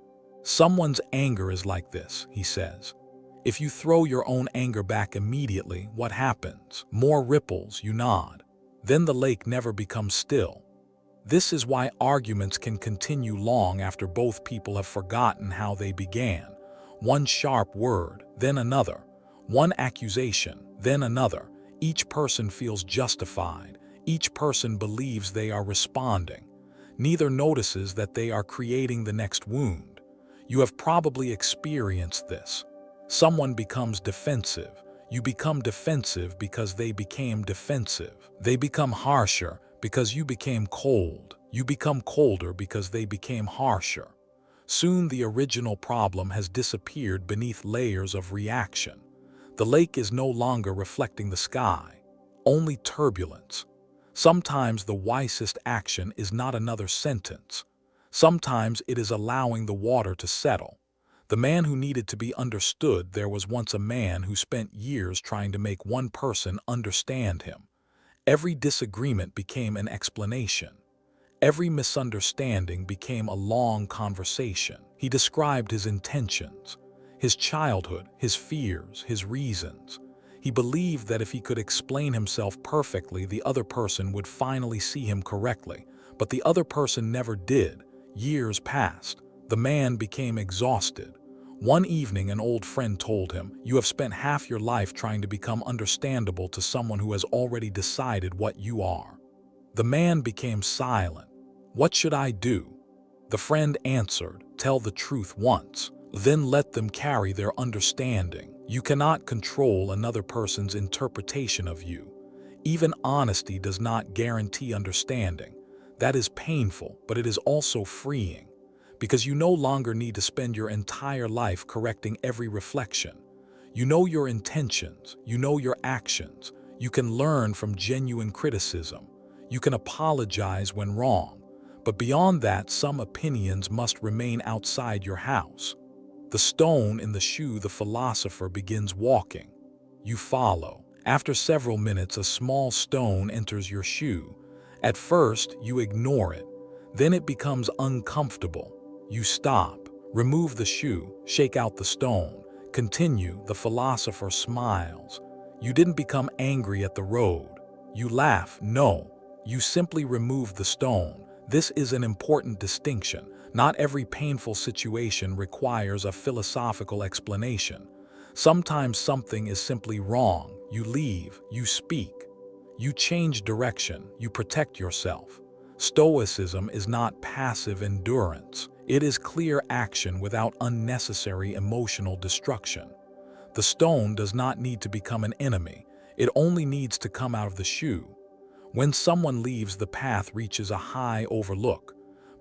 Someone's anger is like this, he says. If you throw your own anger back immediately, what happens? More ripples, you nod. Then the lake never becomes still. This is why arguments can continue long after both people have forgotten how they began. One sharp word, then another. One accusation, then another. Each person feels justified. Each person believes they are responding. Neither notices that they are creating the next wound. You have probably experienced this. Someone becomes defensive. You become defensive because they became defensive. They become harsher because you became cold. You become colder because they became harsher. Soon the original problem has disappeared beneath layers of reaction. The lake is no longer reflecting the sky, only turbulence. Sometimes the wisest action is not another sentence. Sometimes it is allowing the water to settle. The man who needed to be understood. There was once a man who spent years trying to make one person understand him. Every disagreement became an explanation. Every misunderstanding became a long conversation. He described his intentions, his childhood, his fears, his reasons. He believed that if he could explain himself perfectly, the other person would finally see him correctly. But the other person never did. Years passed. The man became exhausted. One evening, an old friend told him, "You have spent half your life trying to become understandable to someone who has already decided what you are." The man became silent. "What should I do?" The friend answered, "Tell the truth once, then let them carry their understanding. You cannot control another person's interpretation of you. Even honesty does not guarantee understanding. That is painful, but it is also freeing, because you no longer need to spend your entire life correcting every reflection. You know your intentions, you know your actions. You can learn from genuine criticism. You can apologize when wrong. But beyond that, some opinions must remain outside your house. The stone in the shoe, the philosopher begins walking. You follow. After several minutes, a small stone enters your shoe. At first, you ignore it. Then it becomes uncomfortable. You stop. Remove the shoe. Shake out the stone. Continue. The philosopher smiles. You didn't become angry at the road. You laugh. No. You simply remove the stone. This is an important distinction. Not every painful situation requires a philosophical explanation. Sometimes something is simply wrong. You leave. You speak. You change direction. You protect yourself. Stoicism is not passive endurance. It is clear action without unnecessary emotional destruction. The stone does not need to become an enemy. It only needs to come out of the shoe. When someone leaves, the path reaches a high overlook.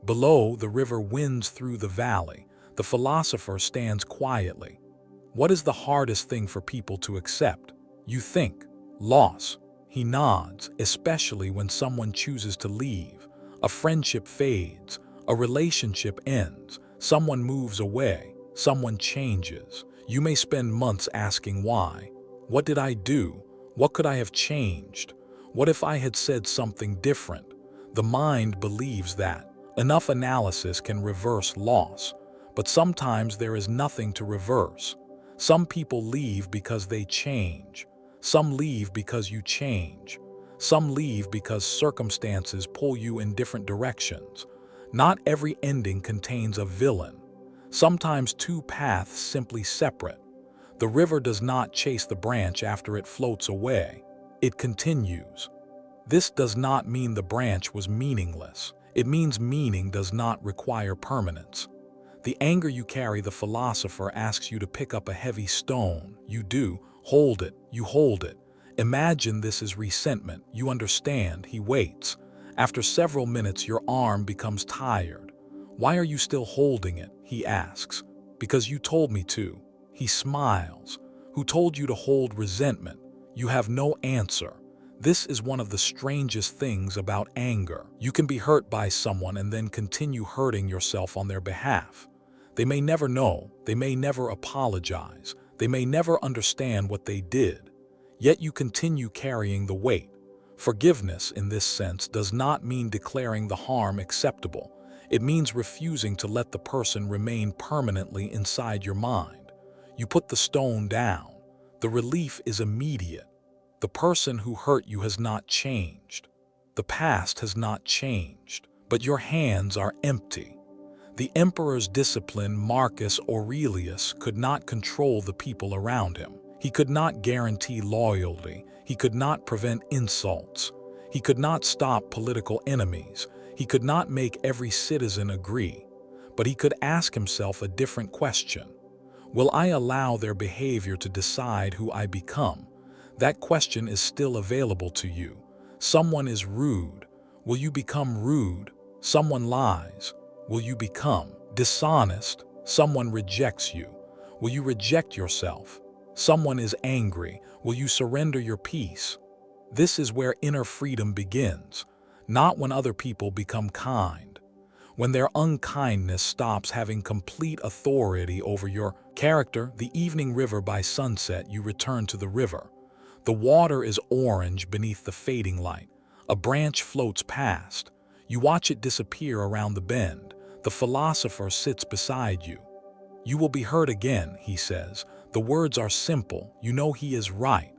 Below, the river winds through the valley. The philosopher stands quietly. What is the hardest thing for people to accept? You think. Loss. He nods, especially when someone chooses to leave. A friendship fades. A relationship ends. Someone moves away. Someone changes. You may spend months asking why. What did I do? What could I have changed? What if I had said something different? The mind believes that. Enough analysis can reverse loss. But sometimes there is nothing to reverse. Some people leave because they change. Some leave because you change. Some leave because circumstances pull you in different directions. Not every ending contains a villain. Sometimes two paths simply separate. The river does not chase the branch after it floats away. It continues. This does not mean the branch was meaningless. It means meaning does not require permanence. The anger you carry, the philosopher asks you to pick up a heavy stone. You do. Hold it. You hold it. Imagine this is resentment. You understand. He waits. After several minutes, your arm becomes tired. Why are you still holding it? He asks. Because you told me to. He smiles. Who told you to hold resentment? You have no answer. This is one of the strangest things about anger. You can be hurt by someone and then continue hurting yourself on their behalf. They may never know. They may never apologize. They may never understand what they did. Yet you continue carrying the weight. Forgiveness, in this sense, does not mean declaring the harm acceptable. It means refusing to let the person remain permanently inside your mind. You put the stone down. The relief is immediate. The person who hurt you has not changed. The past has not changed, but your hands are empty. The emperor's discipline, Marcus Aurelius, could not control the people around him. He could not guarantee loyalty. He could not prevent insults. He could not stop political enemies. He could not make every citizen agree. But he could ask himself a different question. Will I allow their behavior to decide who I become? That question is still available to you. Someone is rude. Will you become rude? Someone lies. Will you become dishonest? Someone rejects you. Will you reject yourself? Someone is angry. Will you surrender your peace? This is where inner freedom begins, not when other people become kind. When their unkindness stops having complete authority over your character. The evening river. By sunset, you return to the river. The water is orange beneath the fading light. A branch floats past. You watch it disappear around the bend. The philosopher sits beside you. You will be hurt again, he says. The words are simple. You know he is right.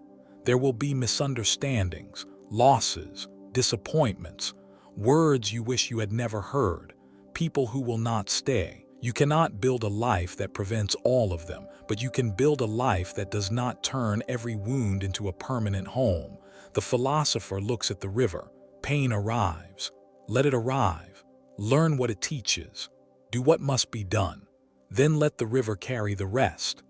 There will be misunderstandings, losses, disappointments, words you wish you had never heard, people who will not stay. You cannot build a life that prevents all of them, but you can build a life that does not turn every wound into a permanent home. The philosopher looks at the river. Pain arrives. Let it arrive. Learn what it teaches. Do what must be done. Then let the river carry the rest.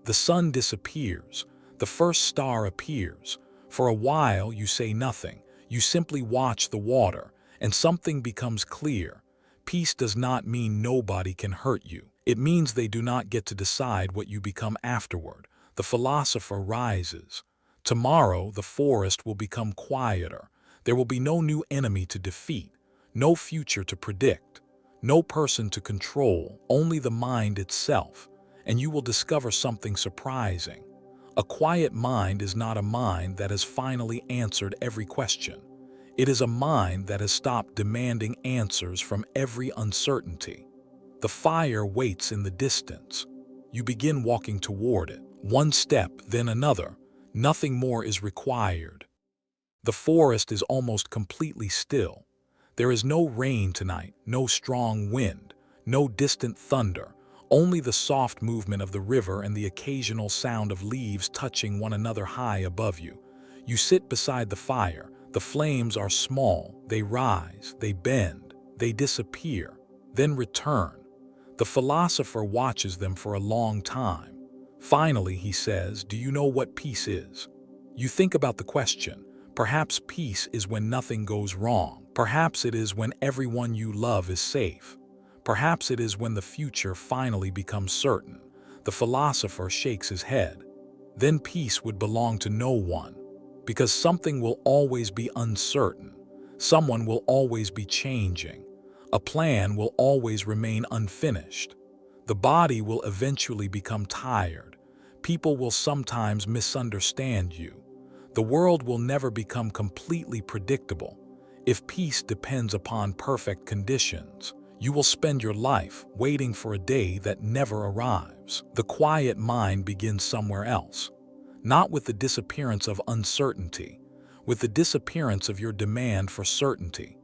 The sun disappears. The first star appears. For a while you say nothing. You simply watch the water, and something becomes clear. Peace does not mean nobody can hurt you. It means they do not get to decide what you become afterward. The philosopher rises. Tomorrow the forest will become quieter. There will be no new enemy to defeat, no future to predict, no person to control, only the mind itself. And you will discover something surprising. A quiet mind is not a mind that has finally answered every question. It is a mind that has stopped demanding answers from every uncertainty. The fire waits in the distance. You begin walking toward it. One step, then another. Nothing more is required. The forest is almost completely still. There is no rain tonight, no strong wind, no distant thunder, only the soft movement of the river and the occasional sound of leaves touching one another high above you. You sit beside the fire. The flames are small. They rise, they bend, they disappear, then return. The philosopher watches them for a long time. Finally, he says, "Do you know what peace is?" You think about the question. Perhaps peace is when nothing goes wrong. Perhaps it is when everyone you love is safe. Perhaps it is when the future finally becomes certain. The philosopher shakes his head. Then peace would belong to no one, because something will always be uncertain. Someone will always be changing. A plan will always remain unfinished. The body will eventually become tired. People will sometimes misunderstand you. The world will never become completely predictable. If peace depends upon perfect conditions, you will spend your life waiting for a day that never arrives. The quiet mind begins somewhere else, not with the disappearance of uncertainty, with the disappearance of your demand for certainty.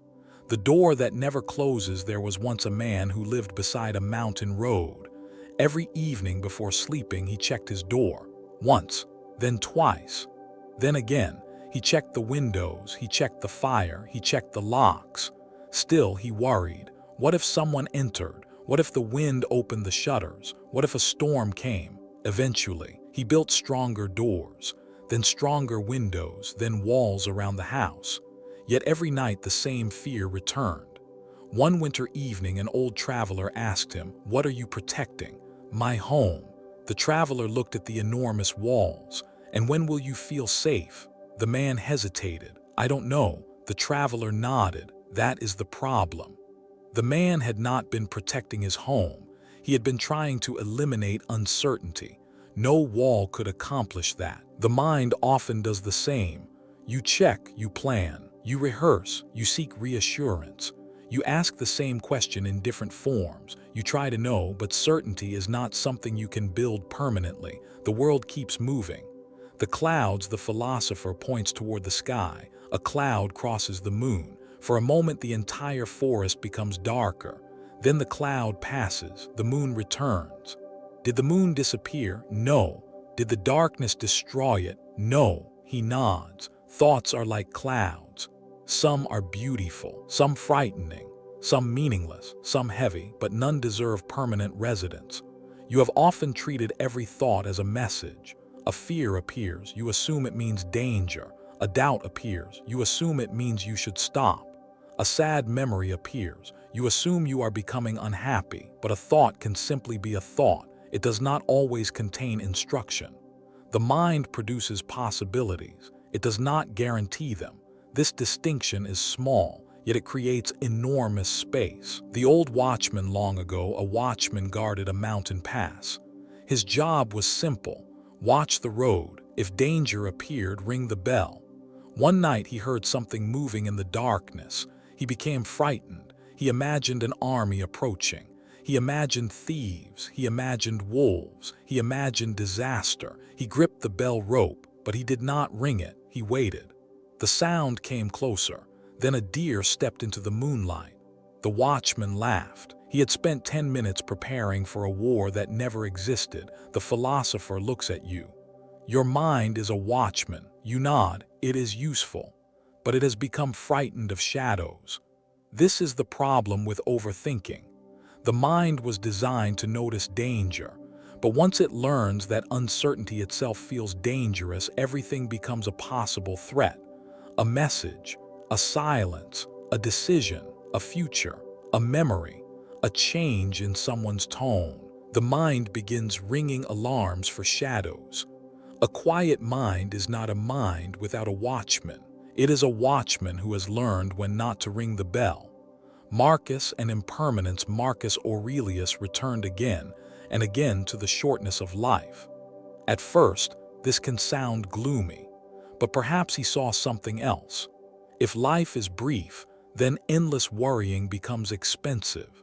The door that never closes. There was once a man who lived beside a mountain road. Every evening before sleeping, he checked his door. Once, then twice, then again. He checked the windows, he checked the fire, he checked the locks. Still, he worried. What if someone entered? What if the wind opened the shutters? What if a storm came? Eventually, he built stronger doors, then stronger windows, then walls around the house. Yet every night the same fear returned. One winter evening, an old traveler asked him, "What are you protecting?" "My home." The traveler looked at the enormous walls. "And when will you feel safe?" The man hesitated. "I don't know." The traveler nodded. "That is the problem." The man had not been protecting his home. He had been trying to eliminate uncertainty. No wall could accomplish that. The mind often does the same. You check, you plan, you rehearse, you seek reassurance. You ask the same question in different forms. You try to know, but certainty is not something you can build permanently. The world keeps moving. The clouds, the philosopher points toward the sky. A cloud crosses the moon. For a moment, the entire forest becomes darker. Then the cloud passes. The moon returns. Did the moon disappear? No. Did the darkness destroy it? No. He nods. Thoughts are like clouds. Some are beautiful, some frightening, some meaningless, some heavy, but none deserve permanent residence. You have often treated every thought as a message. A fear appears, you assume it means danger. A doubt appears, you assume it means you should stop. A sad memory appears, you assume you are becoming unhappy, but a thought can simply be a thought. It does not always contain instruction. The mind produces possibilities. It does not guarantee them. This distinction is small, yet it creates enormous space. The old watchman, long ago, a watchman guarded a mountain pass. His job was simple. Watch the road. If danger appeared, ring the bell. One night he heard something moving in the darkness. He became frightened. He imagined an army approaching. He imagined thieves. He imagined wolves. He imagined disaster. He gripped the bell rope, but he did not ring it. He waited. The sound came closer. Then a deer stepped into the moonlight. The watchman laughed. He had spent 10 minutes preparing for a war that never existed. The philosopher looks at you. Your mind is a watchman. You nod. It is useful. But it has become frightened of shadows. This is the problem with overthinking. The mind was designed to notice danger. But once it learns that uncertainty itself feels dangerous, everything becomes a possible threat. A message, a silence, a decision, a future, a memory, a change in someone's tone. The mind begins ringing alarms for shadows. A quiet mind is not a mind without a watchman. It is a watchman who has learned when not to ring the bell. Marcus and impermanence. Marcus Aurelius returned again and again to the shortness of life. At first, this can sound gloomy, but perhaps he saw something else. If life is brief, then endless worrying becomes expensive.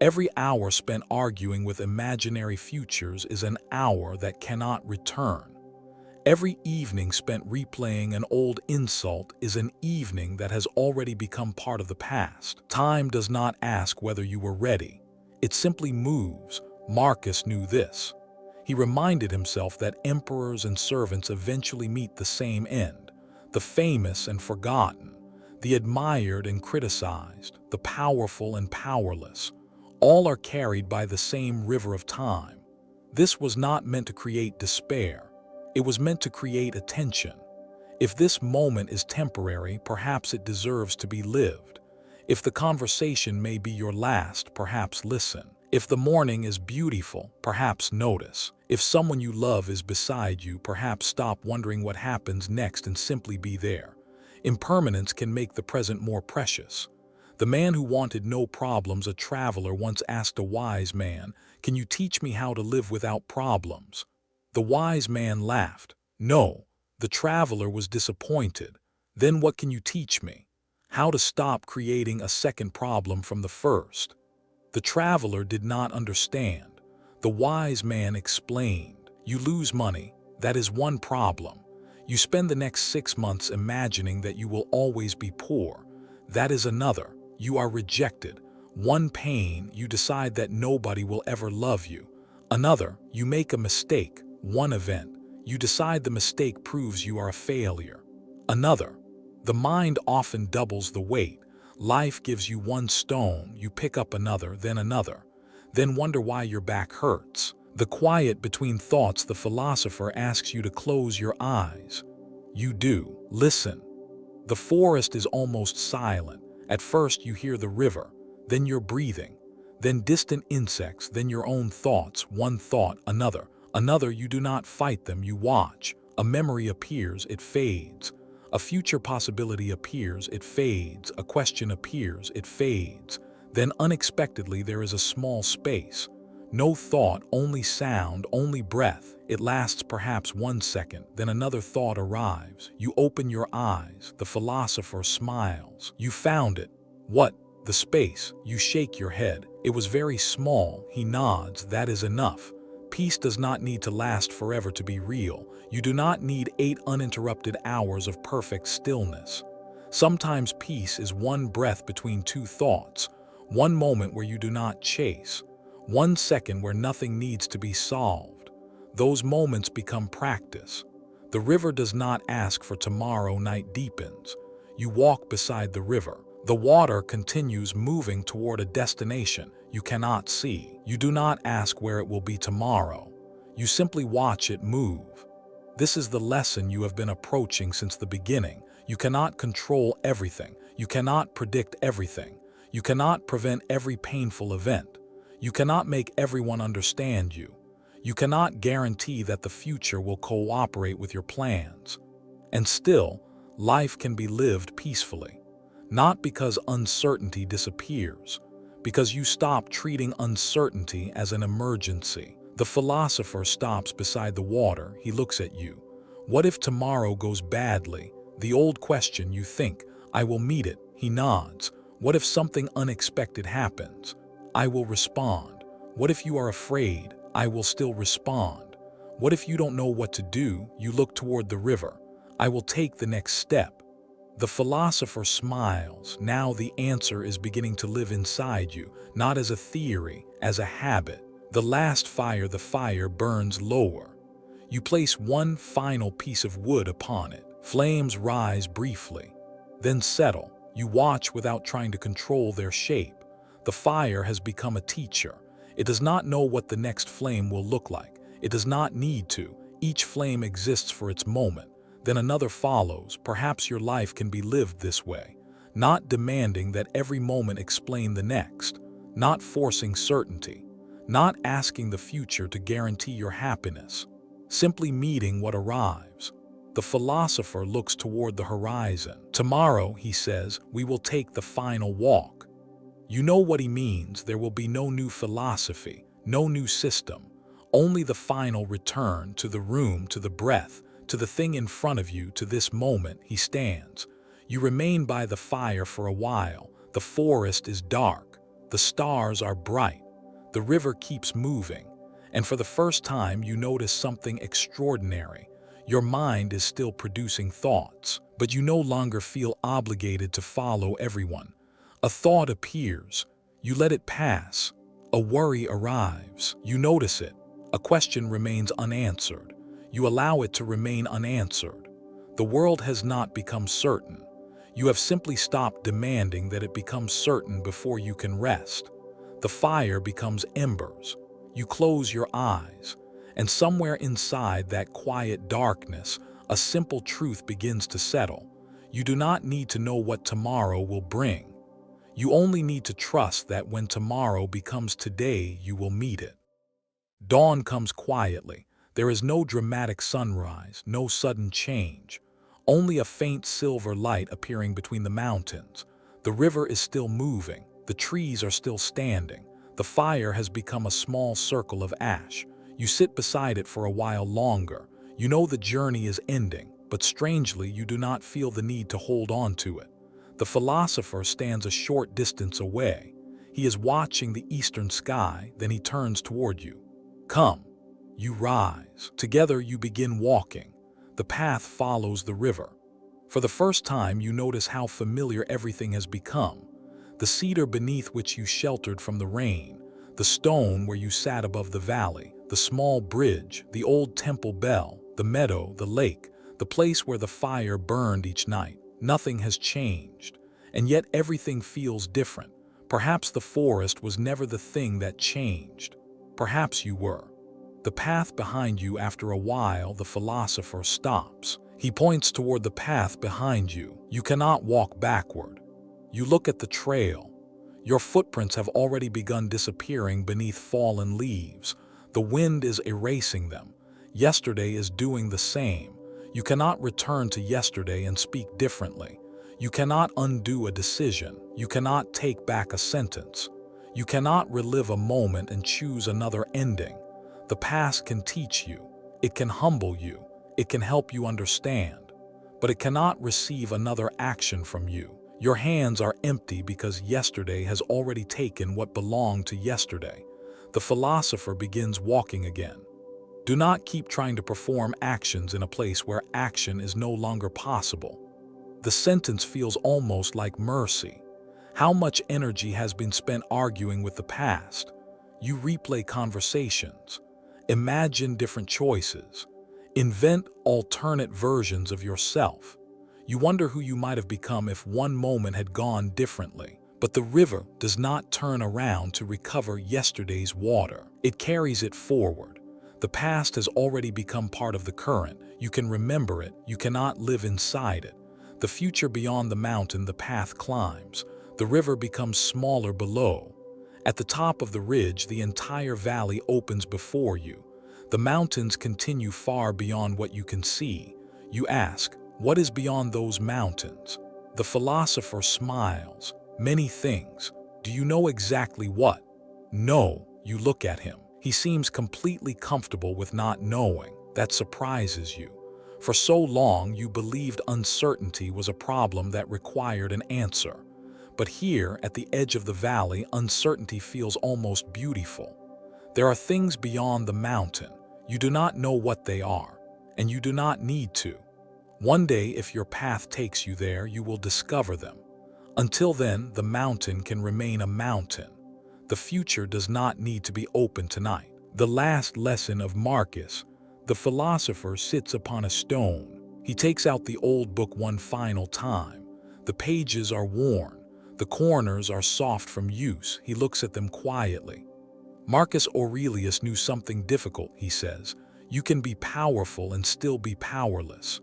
Every hour spent arguing with imaginary futures is an hour that cannot return. Every evening spent replaying an old insult is an evening that has already become part of the past. Time does not ask whether you were ready. It simply moves. Marcus knew this. He reminded himself that emperors and servants eventually meet the same end. The famous and forgotten, the admired and criticized, the powerful and powerless, all are carried by the same river of time. This was not meant to create despair. It was meant to create attention. If this moment is temporary, perhaps it deserves to be lived. If the conversation may be your last, perhaps listen. If the morning is beautiful, perhaps notice. If someone you love is beside you, perhaps stop wondering what happens next and simply be there. Impermanence can make the present more precious. The man who wanted no problems, a traveler, once asked a wise man, "Can you teach me how to live without problems?" The wise man laughed. "No." The traveler was disappointed. "Then what can you teach me?" "How to stop creating a second problem from the first." The traveler did not understand. The wise man explained, "You lose money, that is one problem. You spend the next 6 months imagining that you will always be poor. That is another. You are rejected. One pain, you decide that nobody will ever love you. Another, you make a mistake. One event, you decide the mistake proves you are a failure. Another, the mind often doubles the weight. Life gives you one stone, you pick up another, then wonder why your back hurts. The quiet between thoughts, the philosopher asks you to close your eyes. You do. Listen. The forest is almost silent. At first you hear the river, then your breathing, then distant insects, then your own thoughts, one thought, another. Another, you do not fight them, you watch. A memory appears, it fades. A future possibility appears, it fades. A question appears, it fades. Then unexpectedly there is a small space. No thought, only sound, only breath. It lasts perhaps 1 second, then another thought arrives. You open your eyes, the philosopher smiles. You found it. What? The space. You shake your head. It was very small. He nods. That is enough. Peace does not need to last forever to be real. You do not need 8 uninterrupted hours of perfect stillness. Sometimes peace is one breath between 2 thoughts, one moment where you do not chase, 1 second where nothing needs to be solved. Those moments become practice. The river does not ask for tomorrow. Night deepens. You walk beside the river. The water continues moving toward a destination you cannot see. You do not ask where it will be tomorrow. You simply watch it move. This is the lesson you have been approaching since the beginning. You cannot control everything. You cannot predict everything. You cannot prevent every painful event. You cannot make everyone understand you. You cannot guarantee that the future will cooperate with your plans. And still, life can be lived peacefully. Not because uncertainty disappears, because you stop treating uncertainty as an emergency. The philosopher stops beside the water. He looks at you. What if tomorrow goes badly? The old question, you think, I will meet it. He nods. What if something unexpected happens? I will respond. What if you are afraid? I will still respond. What if you don't know what to do? You look toward the river. I will take the next step. The philosopher smiles. Now the answer is beginning to live inside you, not as a theory, as a habit. The last fire, the fire burns lower. You place one final piece of wood upon it. Flames rise briefly, then settle. You watch without trying to control their shape. The fire has become a teacher. It does not know what the next flame will look like. It does not need to. Each flame exists for its moment. Then another follows. Perhaps your life can be lived this way, not demanding that every moment explain the next, not forcing certainty, not asking the future to guarantee your happiness, simply meeting what arrives. The philosopher looks toward the horizon. Tomorrow, he says, we will take the final walk. You know what he means. There will be no new philosophy, no new system, only the final return to the room, to the breath, to the thing in front of you, to this moment. He stands. You remain by the fire for a while. The forest is dark. The stars are bright. The river keeps moving. And for the first time, you notice something extraordinary. Your mind is still producing thoughts, but you no longer feel obligated to follow everyone. A thought appears. You let it pass. A worry arrives. You notice it. A question remains unanswered. You allow it to remain unanswered. The world has not become certain. You have simply stopped demanding that it become certain before you can rest. The fire becomes embers. You close your eyes, and somewhere inside that quiet darkness, a simple truth begins to settle. You do not need to know what tomorrow will bring. You only need to trust that when tomorrow becomes today, you will meet it. Dawn comes quietly. There is no dramatic sunrise, no sudden change. Only a faint silver light appearing between the mountains. The river is still moving. The trees are still standing. The fire has become a small circle of ash. You sit beside it for a while longer. You know the journey is ending, but strangely you do not feel the need to hold on to it. The philosopher stands a short distance away. He is watching the eastern sky, then he turns toward you. Come. You rise. Together you begin walking. The path follows the river. For the first time you notice how familiar everything has become. The cedar beneath which you sheltered from the rain, the stone where you sat above the valley, the small bridge, the old temple bell, the meadow, the lake, the place where the fire burned each night. Nothing has changed, and yet everything feels different. Perhaps the forest was never the thing that changed. Perhaps you were. The path behind you. After a while, the philosopher stops. He points toward the path behind you. You cannot walk backward. You look at the trail. Your footprints have already begun disappearing beneath fallen leaves. The wind is erasing them. Yesterday is doing the same. You cannot return to yesterday and speak differently. You cannot undo a decision. You cannot take back a sentence. You cannot relive a moment and choose another ending. The past can teach you. It can humble you. It can help you understand. But it cannot receive another action from you. Your hands are empty because yesterday has already taken what belonged to yesterday. The philosopher begins walking again. Do not keep trying to perform actions in a place where action is no longer possible. The sentence feels almost like mercy. How much energy has been spent arguing with the past? You replay conversations. Imagine different choices. Invent alternate versions of yourself. You wonder who you might have become if one moment had gone differently. But the river does not turn around to recover yesterday's water. It carries it forward. The past has already become part of the current. You can remember it. You cannot live inside it. The future beyond the mountain, the path climbs. The river becomes smaller below. At the top of the ridge, the entire valley opens before you. The mountains continue far beyond what you can see. You ask, what is beyond those mountains? The philosopher smiles. Many things. Do you know exactly what? No. You look at him. He seems completely comfortable with not knowing. That surprises you. For so long you believed uncertainty was a problem that required an answer. But here, at the edge of the valley, uncertainty feels almost beautiful. There are things beyond the mountain. You do not know what they are, and you do not need to. One day, if your path takes you there, you will discover them. Until then, the mountain can remain a mountain. The future does not need to be open tonight. The last lesson of Marcus. The philosopher sits upon a stone. He takes out the old book one final time. The pages are worn. The corners are soft from use. He looks at them quietly. Marcus Aurelius knew something difficult, he says. You can be powerful and still be powerless.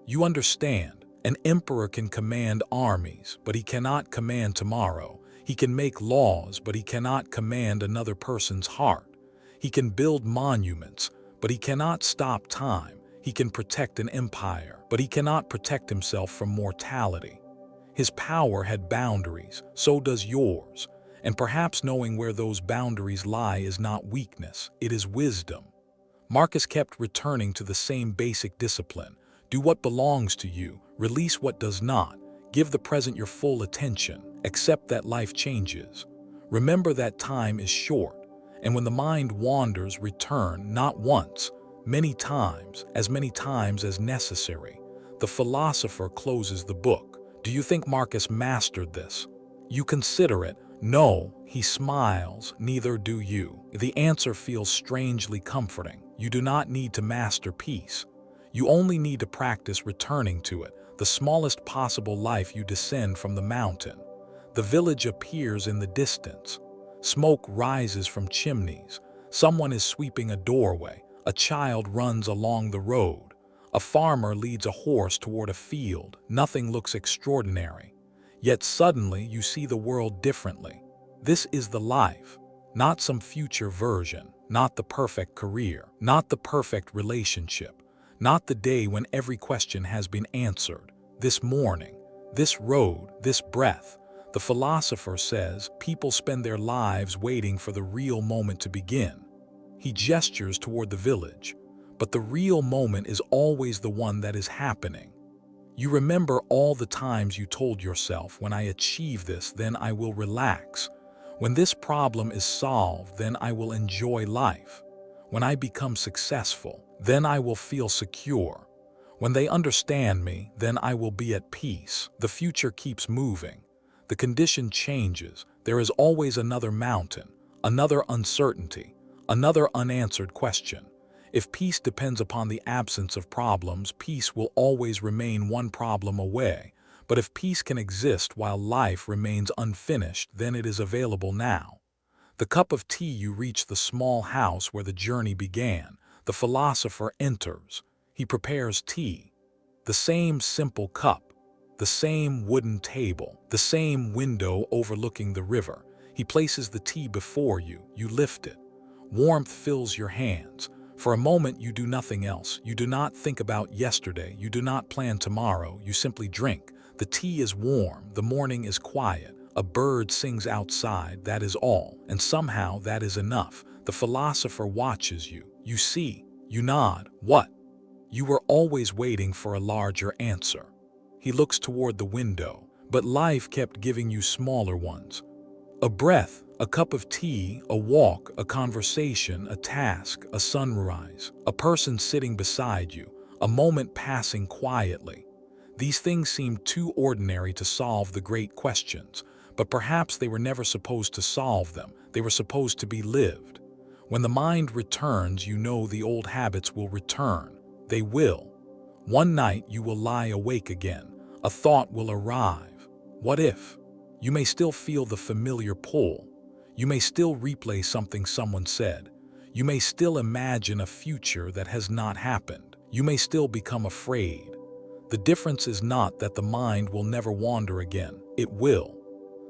You understand, an emperor can command armies, but he cannot command tomorrow. He can make laws, but he cannot command another person's heart. He can build monuments, but he cannot stop time. He can protect an empire, but he cannot protect himself from mortality. His power had boundaries, so does yours. And perhaps knowing where those boundaries lie is not weakness, it is wisdom. Marcus kept returning to the same basic discipline. Do what belongs to you, release what does not, give the present your full attention, accept that life changes. Remember that time is short, and when the mind wanders, return not once, many times as necessary. The philosopher closes the book. Do you think Marcus mastered this? You consider it. No, he smiles, neither do you. The answer feels strangely comforting. You do not need to master peace. You only need to practice returning to it, the smallest possible life. You descend from the mountain. The village appears in the distance. Smoke rises from chimneys. Someone is sweeping a doorway. A child runs along the road. A farmer leads a horse toward a field. Nothing looks extraordinary. Yet suddenly you see the world differently. This is the life, not some future version, not the perfect career, not the perfect relationship, not the day when every question has been answered. This morning, this road, this breath. The philosopher says people spend their lives waiting for the real moment to begin. He gestures toward the village, but the real moment is always the one that is happening. You remember all the times you told yourself, when I achieve this, then I will relax. When this problem is solved, then I will enjoy life. When I become successful, then I will feel secure. When they understand me, then I will be at peace. The future keeps moving. The condition changes. There is always another mountain, another uncertainty, another unanswered question. If peace depends upon the absence of problems, peace will always remain one problem away. But if peace can exist while life remains unfinished, then it is available now. The cup of tea, you reach the small house where the journey began. The philosopher enters. He prepares tea. The same simple cup, the same wooden table, the same window overlooking the river. He places the tea before you. You lift it. Warmth fills your hands. For a moment you do nothing else. You do not think about yesterday. You do not plan tomorrow. You simply drink. The tea is warm. The morning is quiet. A bird sings outside. That is all. And somehow that is enough. The philosopher watches you. You see. You nod. What? You were always waiting for a larger answer. He looks toward the window, but life kept giving you smaller ones. A breath, a cup of tea, a walk, a conversation, a task, a sunrise, a person sitting beside you, a moment passing quietly. These things seem too ordinary to solve the great questions, but perhaps they were never supposed to solve them. They were supposed to be lived. When the mind returns, you know the old habits will return. They will. One night you will lie awake again. A thought will arrive. What if? You may still feel the familiar pull. You may still replay something someone said. You may still imagine a future that has not happened. You may still become afraid. The difference is not that the mind will never wander again. It will.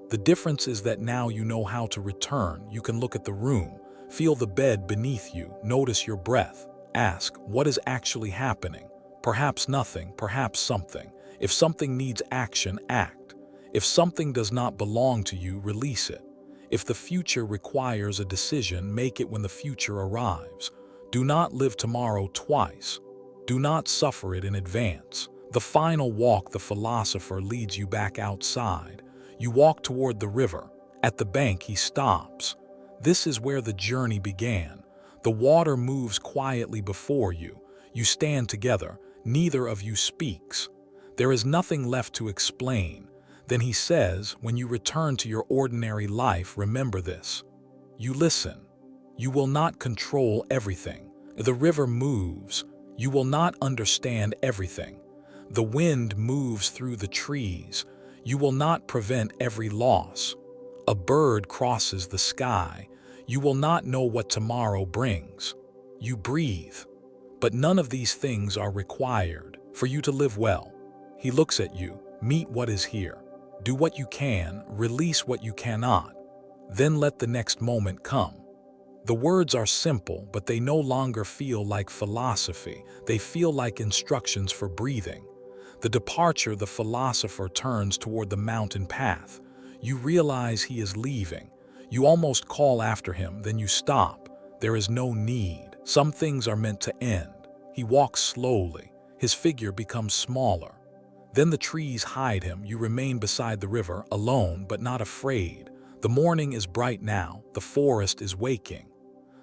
The difference is that now you know how to return. You can look at the room, feel the bed beneath you, notice your breath, ask, what is actually happening? Perhaps nothing, perhaps something. If something needs action, act. If something does not belong to you, release it. If the future requires a decision, make it when the future arrives. Do not live tomorrow twice. Do not suffer it in advance. The final walk, the philosopher leads you back outside. You walk toward the river. At the bank, he stops. This is where the journey began. The water moves quietly before you. You stand together. Neither of you speaks. There is nothing left to explain. Then he says, when you return to your ordinary life, remember this. You listen. You will not control everything. The river moves. You will not understand everything. The wind moves through the trees. You will not prevent every loss. A bird crosses the sky. You will not know what tomorrow brings. You breathe. But none of these things are required for you to live well. He looks at you. Meet what is here. Do what you can, release what you cannot. Then let the next moment come. The words are simple, but they no longer feel like philosophy. They feel like instructions for breathing. The departure, the philosopher turns toward the mountain path. You realize he is leaving. You almost call after him, then you stop. There is no need. Some things are meant to end. He walks slowly. His figure becomes smaller. Then the trees hide him. You remain beside the river, alone but not afraid. The morning is bright now. The forest is waking.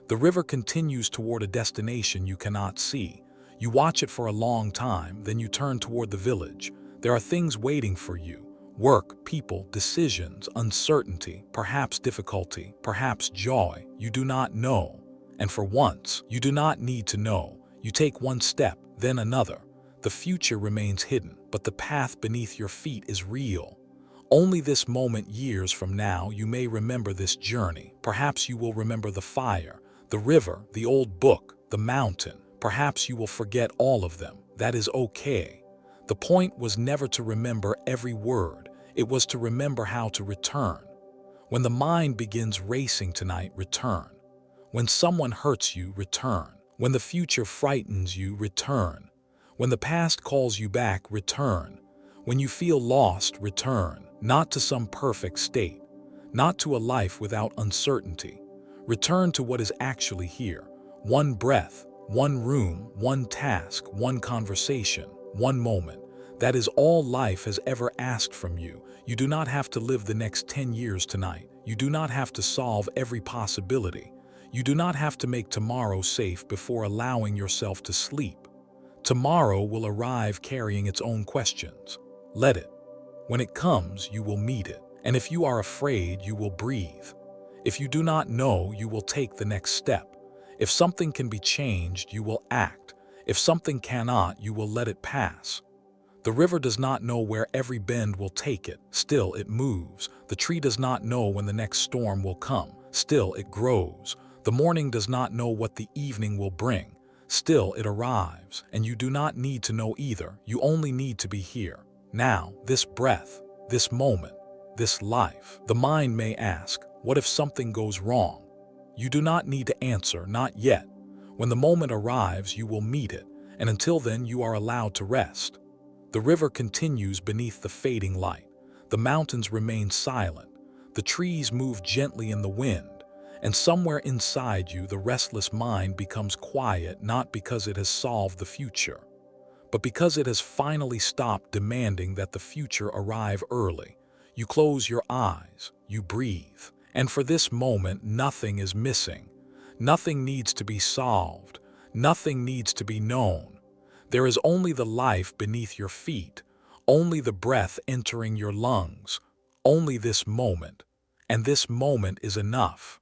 The river continues toward a destination you cannot see. You watch it for a long time, then you turn toward the village. There are things waiting for you. Work, people, decisions, uncertainty, perhaps difficulty, perhaps joy. You do not know. And for once, you do not need to know. You take one step, then another. The future remains hidden, but the path beneath your feet is real. Only this moment, years from now, you may remember this journey. Perhaps you will remember the fire, the river, the old book, the mountain. Perhaps you will forget all of them. That is okay. The point was never to remember every word. It was to remember how to return. When the mind begins racing tonight, return. When someone hurts you, return. When the future frightens you, return. When the past calls you back, return. When you feel lost, return. Not to some perfect state, not to a life without uncertainty. Return to what is actually here. One breath, one room, one task, one conversation, one moment. That is all life has ever asked from you. You do not have to live the next 10 years tonight. You do not have to solve every possibility. You do not have to make tomorrow safe before allowing yourself to sleep. Tomorrow will arrive carrying its own questions. Let it. When it comes, you will meet it. And if you are afraid, you will breathe. If you do not know, you will take the next step. If something can be changed, you will act. If something cannot, you will let it pass. The river does not know where every bend will take it. Still, it moves. The tree does not know when the next storm will come. Still, it grows. The morning does not know what the evening will bring. Still, it arrives. And you do not need to know either. You only need to be here. Now, this breath, this moment, this life. The mind may ask, what if something goes wrong? You do not need to answer, not yet. When the moment arrives, you will meet it. And until then, you are allowed to rest. The river continues beneath the fading light. The mountains remain silent. The trees move gently in the wind. And somewhere inside you, the restless mind becomes quiet, not because it has solved the future, but because it has finally stopped demanding that the future arrive early. You close your eyes, you breathe, and for this moment, nothing is missing. Nothing needs to be solved. Nothing needs to be known. There is only the life beneath your feet, only the breath entering your lungs, only this moment, and this moment is enough.